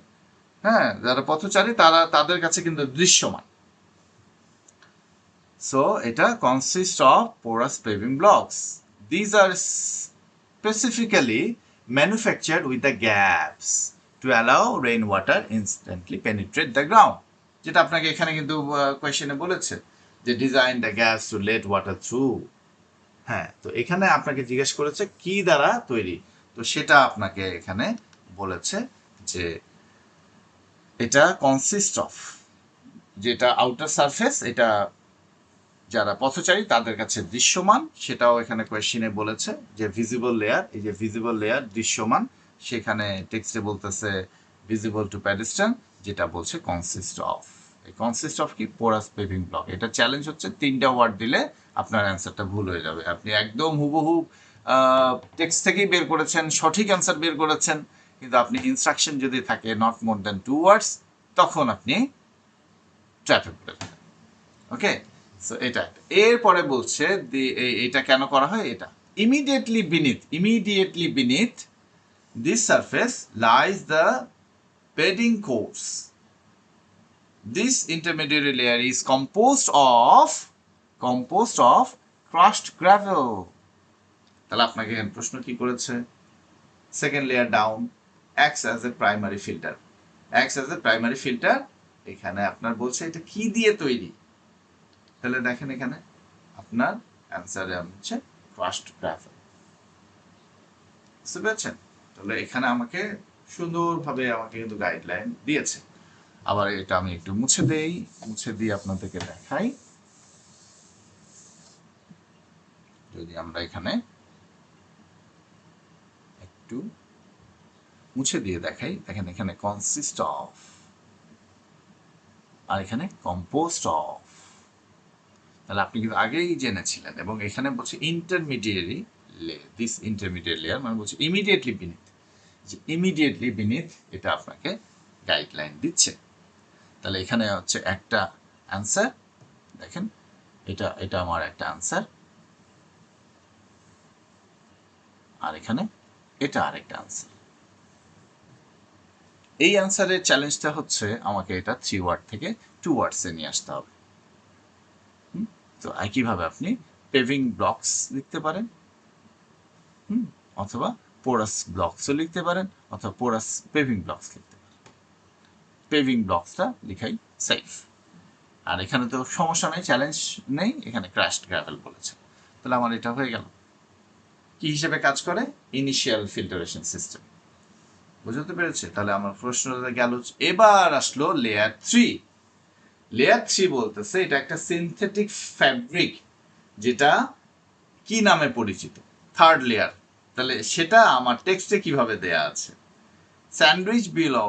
হ্যাঁ যারা পথচারী তাদের কাছে কিন্তু দৃশ্যমান। So এটা consists of porous paving blocks. These are specifically manufactured with the gaps to allow rainwater instantly penetrate the ground. যেটা আপনাকে এখানে কিন্তু কোয়েশ্চেনে বলেছে যে design the gaps to let water through. হ্যাঁ, তো এখানে আপনাকে জিজ্ঞেস করেছে কি দ্বারা তৈরি, তো সেটা আপনাকে এখানে বলেছে যে এটা কনসিস্ট অফ, যেটা আউটার সারফেস, এটা যারা পথচারী তাদের কাছে দৃশ্যমান, সেটাও এখানে কোয়েশ্চেনে বলেছে যে ভিজিবল লেয়ার, এই যে ভিজিবল লেয়ার দৃশ্যমান, সেখানে টেক্সটে বলতেছে ভিজিবল টু প্যাডেস্ট্রিয়ান, যেটা বলছে কনসিস্ট অফ। এই কনসিস্ট অফ কি, পোরাস পেভিং ব্লক। এটা চ্যালেঞ্জ হচ্ছে 3টা ওয়ার্ড দিলে আপনার অ্যান্সারটা ভুল হয়ে যাবে। আপনি একদম হুবহু টেক্সট থেকেই বের করেছেন, সঠিক অ্যান্সার বের করেছেন, কিন্তু আপনি ইনস্ট্রাকশন যদি থাকে নট মোর দ্যান 2 ওয়ার্ডস, তখন আপনি ট্র্যাপে পড়ে যাবেন। ওকে, সো এটা এরপরে বলছে এটা কেন করা হয়, এটা immediately beneath this surface lies the bedding course. This intermediary layer is composed of crushed gravel. তাহলে আপনাকে এখানে প্রশ্ন কি করেছে, second layer down acts as a primary filter, এখানে আপনার বলছে এটা কি দিয়ে তৈরি। তাহলে দেখেন এখানে আপনার অ্যান্সার হচ্ছে ক্রাশড গ্রাভেল। বুঝতে পেরেছেন? তাহলে এখানে আমাকে সুন্দরভাবে আমাকে কিন্তু গাইডলাইন দিয়েছে। আবার এটা আমি একটু মুছে দেই, মুছে দিয়ে আপনাদেরকে দেখাই। যদি আমরা এখানে একটু মুছে দিয়ে দেখাই, দেখেন এখানে কনসিস্ট অফ, আর এখানে কম্পোস্ট অফ। তাহলে আপনি কিন্তু আগেই জেনেছিলেন। এবং এখানে বলছে ইন্টারমিডিয়েটলি দিস ইন্টারমিডিয়েট লেয়ার, মানে বলছে ইমিডিয়েটলি বিনিথ, যে ইমিডিয়েটলি বিনিথ এটা আপনাকে গাইডলাইন দিচ্ছে। তাহলে এখানে হচ্ছে একটা অ্যান্সার, দেখেন এটা এটা আমার একটা অ্যান্সার, আর এখানে এটা আরেকটা অ্যান্সার। এই অ্যান্সারের চ্যালেঞ্জটা হচ্ছে আমাকে এটা 3 ওয়ার্ড থেকে 2 ওয়ার্ডসে নিয়ে আসতে হবে। তো একইভাবে আপনি পেভিং ব্লকস লিখতে পারেন, অথবা পোরাস ব্লকসও লিখতে পারেন, অথবা পোরাস পেভিং ব্লকস লিখতে পারেন। পেভিং ব্লকসটা লিখাই সেফ। আর এখানে তো সমস্যা নেই, চ্যালেঞ্জ নেই, এখানে ক্র্যাশড গ্রাভেল বলেছে। তাহলে আমার এটা হয়ে গেল। কি হিসেবে কাজ করে? Initial filtration system. বুঝতে পেরেছে? তাহলে আমার প্রশ্নটা গেল। এবার আসলো লেয়ার 3। লেয়ার 3 বলতেছে এটা একটা সিনথেটিক ফ্যাব্রিক, যেটা কি নামে পরিচিত? Third layer. তাহলে সেটা আমার টেক্সটে কিভাবে দেয়া আছে? Sandwich below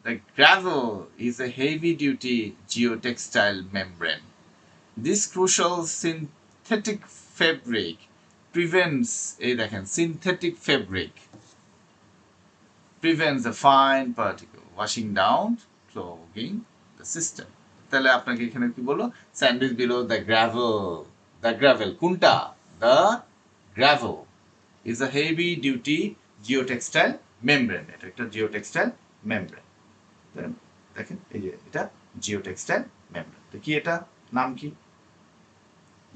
the gravel is a heavy duty geotextile membrane. This crucial synthetic fabric prevents, এই দেখেন, synthetic fabric prevents the fine particle washing down, clogging the system. তাহলে আপনাকে এখানে কি বলো? স্যান্ডউইচ বিলো দ্য গ্রাভেল কোনটা? The gravel is a heavy duty geotextile membrane. এটা একটা জিওটেক্সটাইল মেমব্রেন। দেখেন এই যে এটা জিওটেক্সটাইল মেমব্রেন। তো কি এটা নাম কি?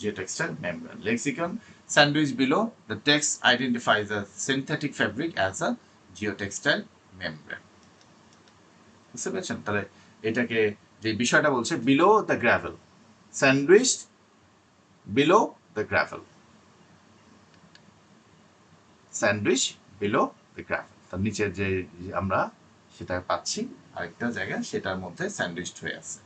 Geotextile membrane. Lexicon: sandwich below the text identifies a synthetic fabric as a geotextile membrane. বুঝতে পেরেছেন? তাহলে এটাকে যে বিষয়টা বলছে below the gravel, sandwich below the gravel, sandwich below the gravel. তার নিচে যে আমরা সেটা পাচ্ছি আরেকটা জায়গা, সেটার মধ্যে স্যান্ডউইচ হয়ে আছে।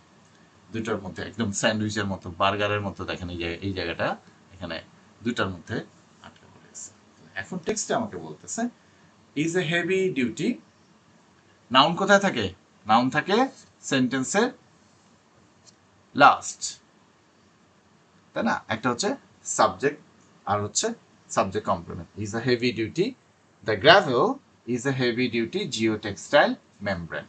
দুটার মধ্যে একদম স্যান্ডউইচের মতো, বার্গারের মতো, দেখেন এই জায়গাটা এখানে দুটার মধ্যে আটকা পড়ে আছে। এখন টেক্সটে আমাকে বলতেছে is a heavy duty. Noun কোথায় থাকে? নাউন থাকে সেন্টেন্সের লাস্ট, তাই না? একটা হচ্ছে সাবজেক্ট আর হচ্ছে subject complement. Is a heavy duty the gravel is a heavy duty geotextile membrane.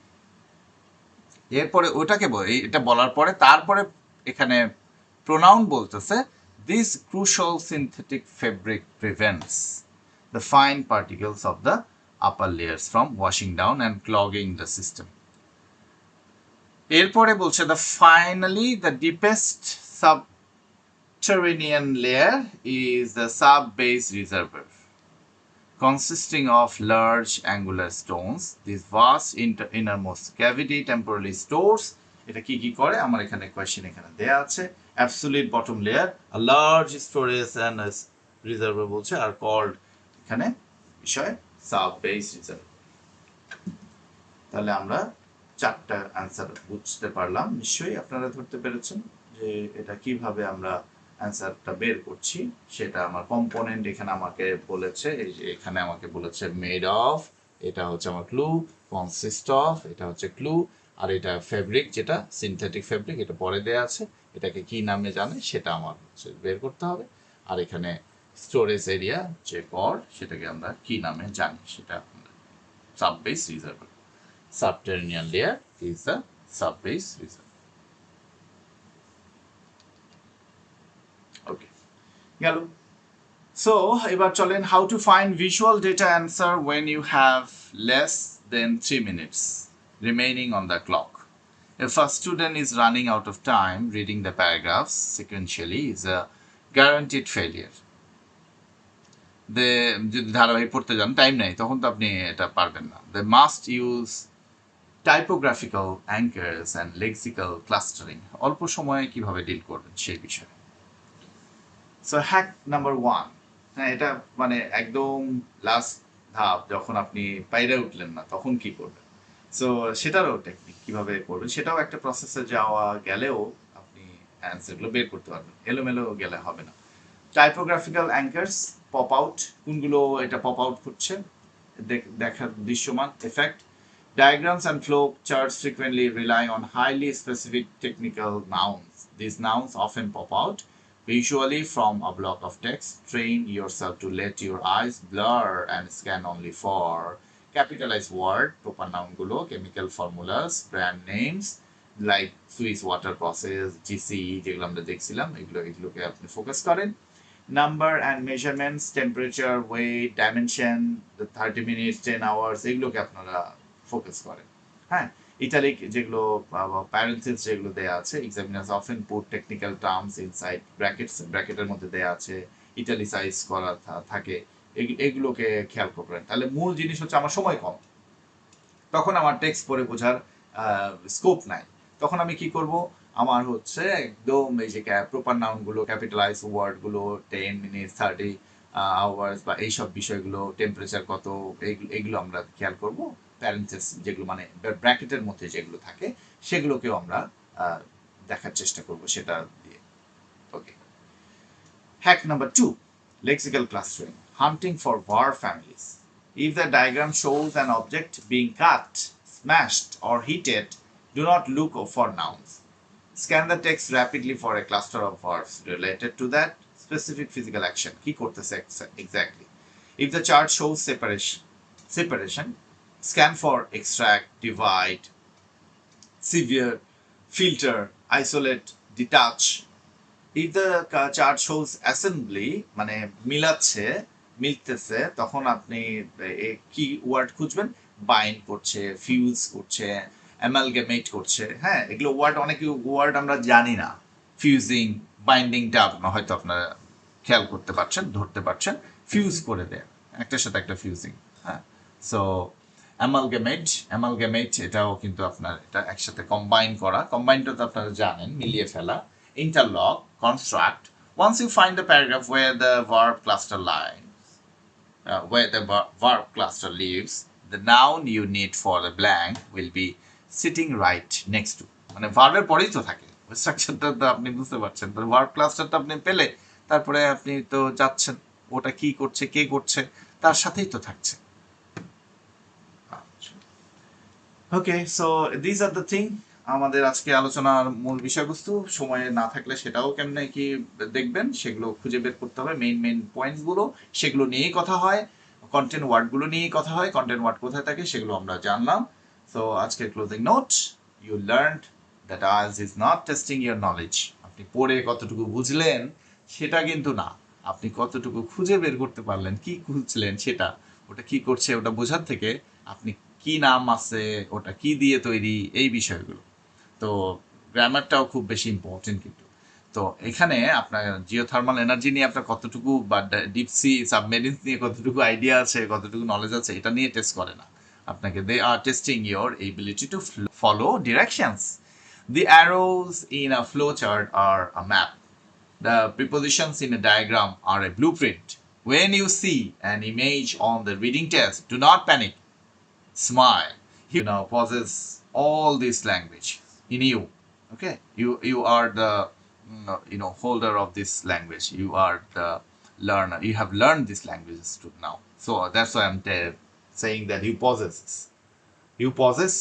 এরপরে ওটাকে এটা বলার পরে তারপরে এখানে প্রোনাউন বলতেছে this crucial synthetic fabric prevents the fine particles of the upper layers from washing down and clogging the system. এরপরে বলছে the finally the deepest subterranean layer is the sub base reservoir consisting of large angular stones. This vast innermost cavity temporarily stores. এটা কি কি করে আমার এখানে question এখানে দেয়া আছে। Absolute bottom layer, a large storage and a reservoir বলছে, আর কল্ড এখানে বিষয় সাব বেস রিজার্ভার। তাহলে আমরা চারটা অ্যান্সার বুঝতে পারলাম। নিশ্চয়ই আপনারা ধরতে পেরেছেন যে এটা কিভাবে আমরা অ্যান্সারটা বের করছি। সেটা আমার কম্পোনেন্ট এখানে আমাকে বলেছে, এই যে এখানে আমাকে বলেছে মেড অফ, এটা হচ্ছে আমার ক্লু, কনসিস্ট অফ এটা হচ্ছে ক্লু, আর এটা ফেব্রিক, যেটা সিনথেটিক ফেব্রিক, এটা পরে দেয়া আছে, এটাকে কি নামে জানে সেটা আমার হচ্ছে বের করতে হবে। আর এখানে স্টোরেজ এরিয়া যে কর্ড, সেটাকে আমরা কি নামে জানি সেটা sub base reservoir. Subterranean layer is the subbase reservoir. Okay, গেল। So এবার চলেন how to find visual data answer when you have less than 3 minutes remaining on the clock. If a student is running out of time reading the paragraphs sequentially is a guaranteed failure. যদি ধারাবাহিক পড়তে যান, time নেই, তখন তো আপনি এটা পারবেন না। They must use typographical anchors and lexical clustering. অল্প সময়ে কিভাবে ডিল করবেন সেই বিষয়ে। সো হ্যাক নাম্বার 1, হ্যাঁ এটা মানে একদম লাস্ট ধাপ, যখন আপনি পাইরে উঠলেন না তখন কি করবেন। সো সেটারও টেকনিক কিভাবে করবেন সেটাও একটা প্রসেসে যাওয়া গেলেও আপনি অ্যান্সারগুলো বের করতে পারবেন, এলোমেলো গেলে হবে না। টাইপোগ্রাফিক্যাল অ্যাঙ্কার্স, পপ আউট, কোনগুলো এটা পপ আউট করছে দেখার দৃশ্যমান effect. Diagrams and flow charts frequently rely on highly specific technical nouns. These nouns often pop out visually from a block of text. Train yourself to let your eyes blur and scan only for capitalized word, proper noun gulo, chemical formulas, brand names like Swiss water process, GCE যেগুলো আমরা দেখছিলাম এগুলোকে আপনি focus করেন। Number and measurements, temperature, weight, dimension, 30 minutes, 10 hours, এগুলোকে আপনারা focus করেন। হ্যাঁ, ইটালিক যেগুলো প্যারেন্থেস যেগুলো দেয়া আছে, examiners often put technical terms inside brackets, ব্র্যাকেটের মধ্যে দেয়া আছে, ইটালিসাইজ করা থাকে, এগুলোকে খেয়াল করবেন। তাহলে মূল জিনিস হচ্ছে আমার সময় কম, তখন আমার টেক্সট পড়ে বোঝার স্কোপ নাই। তখন আমি কি করব, আমার হচ্ছে একদম এই যে প্রপার নাউনগুলো, ক্যাপিটালাইজ ওয়ার্ডগুলো, 10 minutes, 30 hours বা এইসব বিষয়গুলো, টেম্পারেচার কত, এগুলো আমরা খেয়াল করব। প্যারেন্থেস যেগুলো মানে ব্র্যাকেটের মধ্যে যেগুলো থাকে সেগুলোকেও আমরা দেখার চেষ্টা করব সেটা দিয়ে। ওকে, hack number 2, lexical clustering, hunting for var families. If the diagram shows an object being cut, smashed, or heated, do not look for nouns. Scan the text rapidly for a cluster of verbs related to that specific physical action. কি করতেছে exactly. If the chart shows separation, scan for extract, divide, sever, filter, isolate, detach. If the chart shows assembly মানে মিলতেছে, তখন আপনি কি word খুঁজবেন, bind করছে, fuse করছে, অ্যামালগামেট করছে। হ্যাঁ, এগুলো ওয়ার্ড, অনেক ওয়ার্ড আমরা জানি না। ফিউজিং, বাইন্ডিংটা হয়তো আপনারা খেয়াল করতে পারছেন, ধরতে পারছেন। ফিউজ করে দেয় একটার সাথে একটা, ফিউজিং। হ্যাঁ, সো অ্যামালগামেট এটাও কিন্তু আপনার এটা একসাথে কম্বাইন করা, কম্বাইনটা তো আপনারা জানেন, মিলিয়ে ফেলা। Interlock, construct. Once you find the paragraph where the verb cluster lives, the noun you need for the blank will be sitting right next to. মানে ভার্বের পরেই তো থাকে, স্ট্রাকচারটা তো আপনি বুঝতে পারছেন। তো ভার্ব ক্লাস্টারটা আপনি পেলে তারপরে আপনি তো যাচ্ছেন ওটা কি করছে, কে করছে, তার সাথেই তো থাকছে। Okay, so this are the thing, আমাদের আজকে আলোচনার মূল বিষয়বস্তু। সময় না থাকলে সেটাও কেমনে কি দেখবেন, সেগুলো খুঁজে বের করতে হবে। মেইন পয়েন্টসগুলো সেগুলো নিয়েই কথা হয়, কন্টেন্ট ওয়ার্ডগুলো নিয়েই কথা হয়। কন্টেন্ট ওয়ার্ড কোথায় থাকে সেগুলো আমরা জানলাম। সো আজকের closing note, you learned that IELTS is not testing your knowledge. আপনি পড়ে কতটুকু বুঝলেন সেটা কিন্তু না, আপনি কতটুকু খুঁজে বের করতে পারলেন, কি খুঁজলেন সেটা, ওটা কি করছে ওটা বোঝার থেকে আপনি কি নাম আছে, ওটা কি দিয়ে তৈরি, এই বিষয়গুলো। তো গ্রামারটাও খুব বেশি ইম্পর্টেন্ট কিন্তু। তো এখানে আপনার জিওথার্মাল এনার্জি নিয়ে আপনার কতটুকু, বা ডিপ সি সাবমেরিনস নিয়ে কতটুকু আইডিয়া আছে, কতটুকু নলেজ আছে, এটা নিয়ে টেস্ট করে না আপনাকে। They are testing your ability to follow directions. The arrows in a flowchart are a map. The prepositions in a diagram are a blueprint. When you see an image on the reading test, do not panic. Smile. He now possess all this language in you. Okay, you are the holder of this language. You are the learner. You have learned these languages to now. So that's why I'm saying that you possess this. You possess,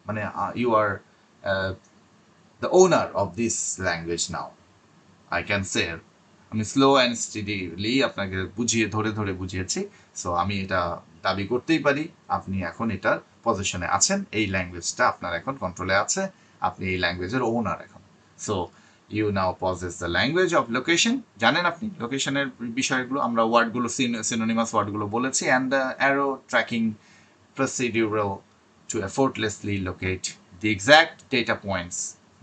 মানে you are the owner of this language now. I can say আমি slow and steadily আপনাকে ধরে ধরে বুঝিয়েছি। So আমি এটা দাবি করতেই পারি আপনি এখন এটার পজিশনে আছেন, এই ল্যাঙ্গুয়েজটা আপনার এখন কন্ট্রোলে আছে, আপনি এই ল্যাঙ্গুয়েজের ওনার এখন। So you now possess the language of location. জানেন আপনি লোকেশনের বিষয়গুলো, আমরা ওয়ার্ডগুলো সিনোনিমাস ওয়ার্ডগুলো বলেছি, and the arrow tracking procedural to effortlessly locate the exact data points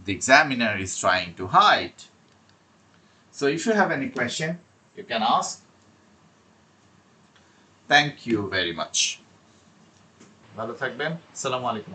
the examiner is trying to hide. So if you have any question, you can ask. Thank you very much. ভালো থাকবেন। আসসালামু আলাইকুম।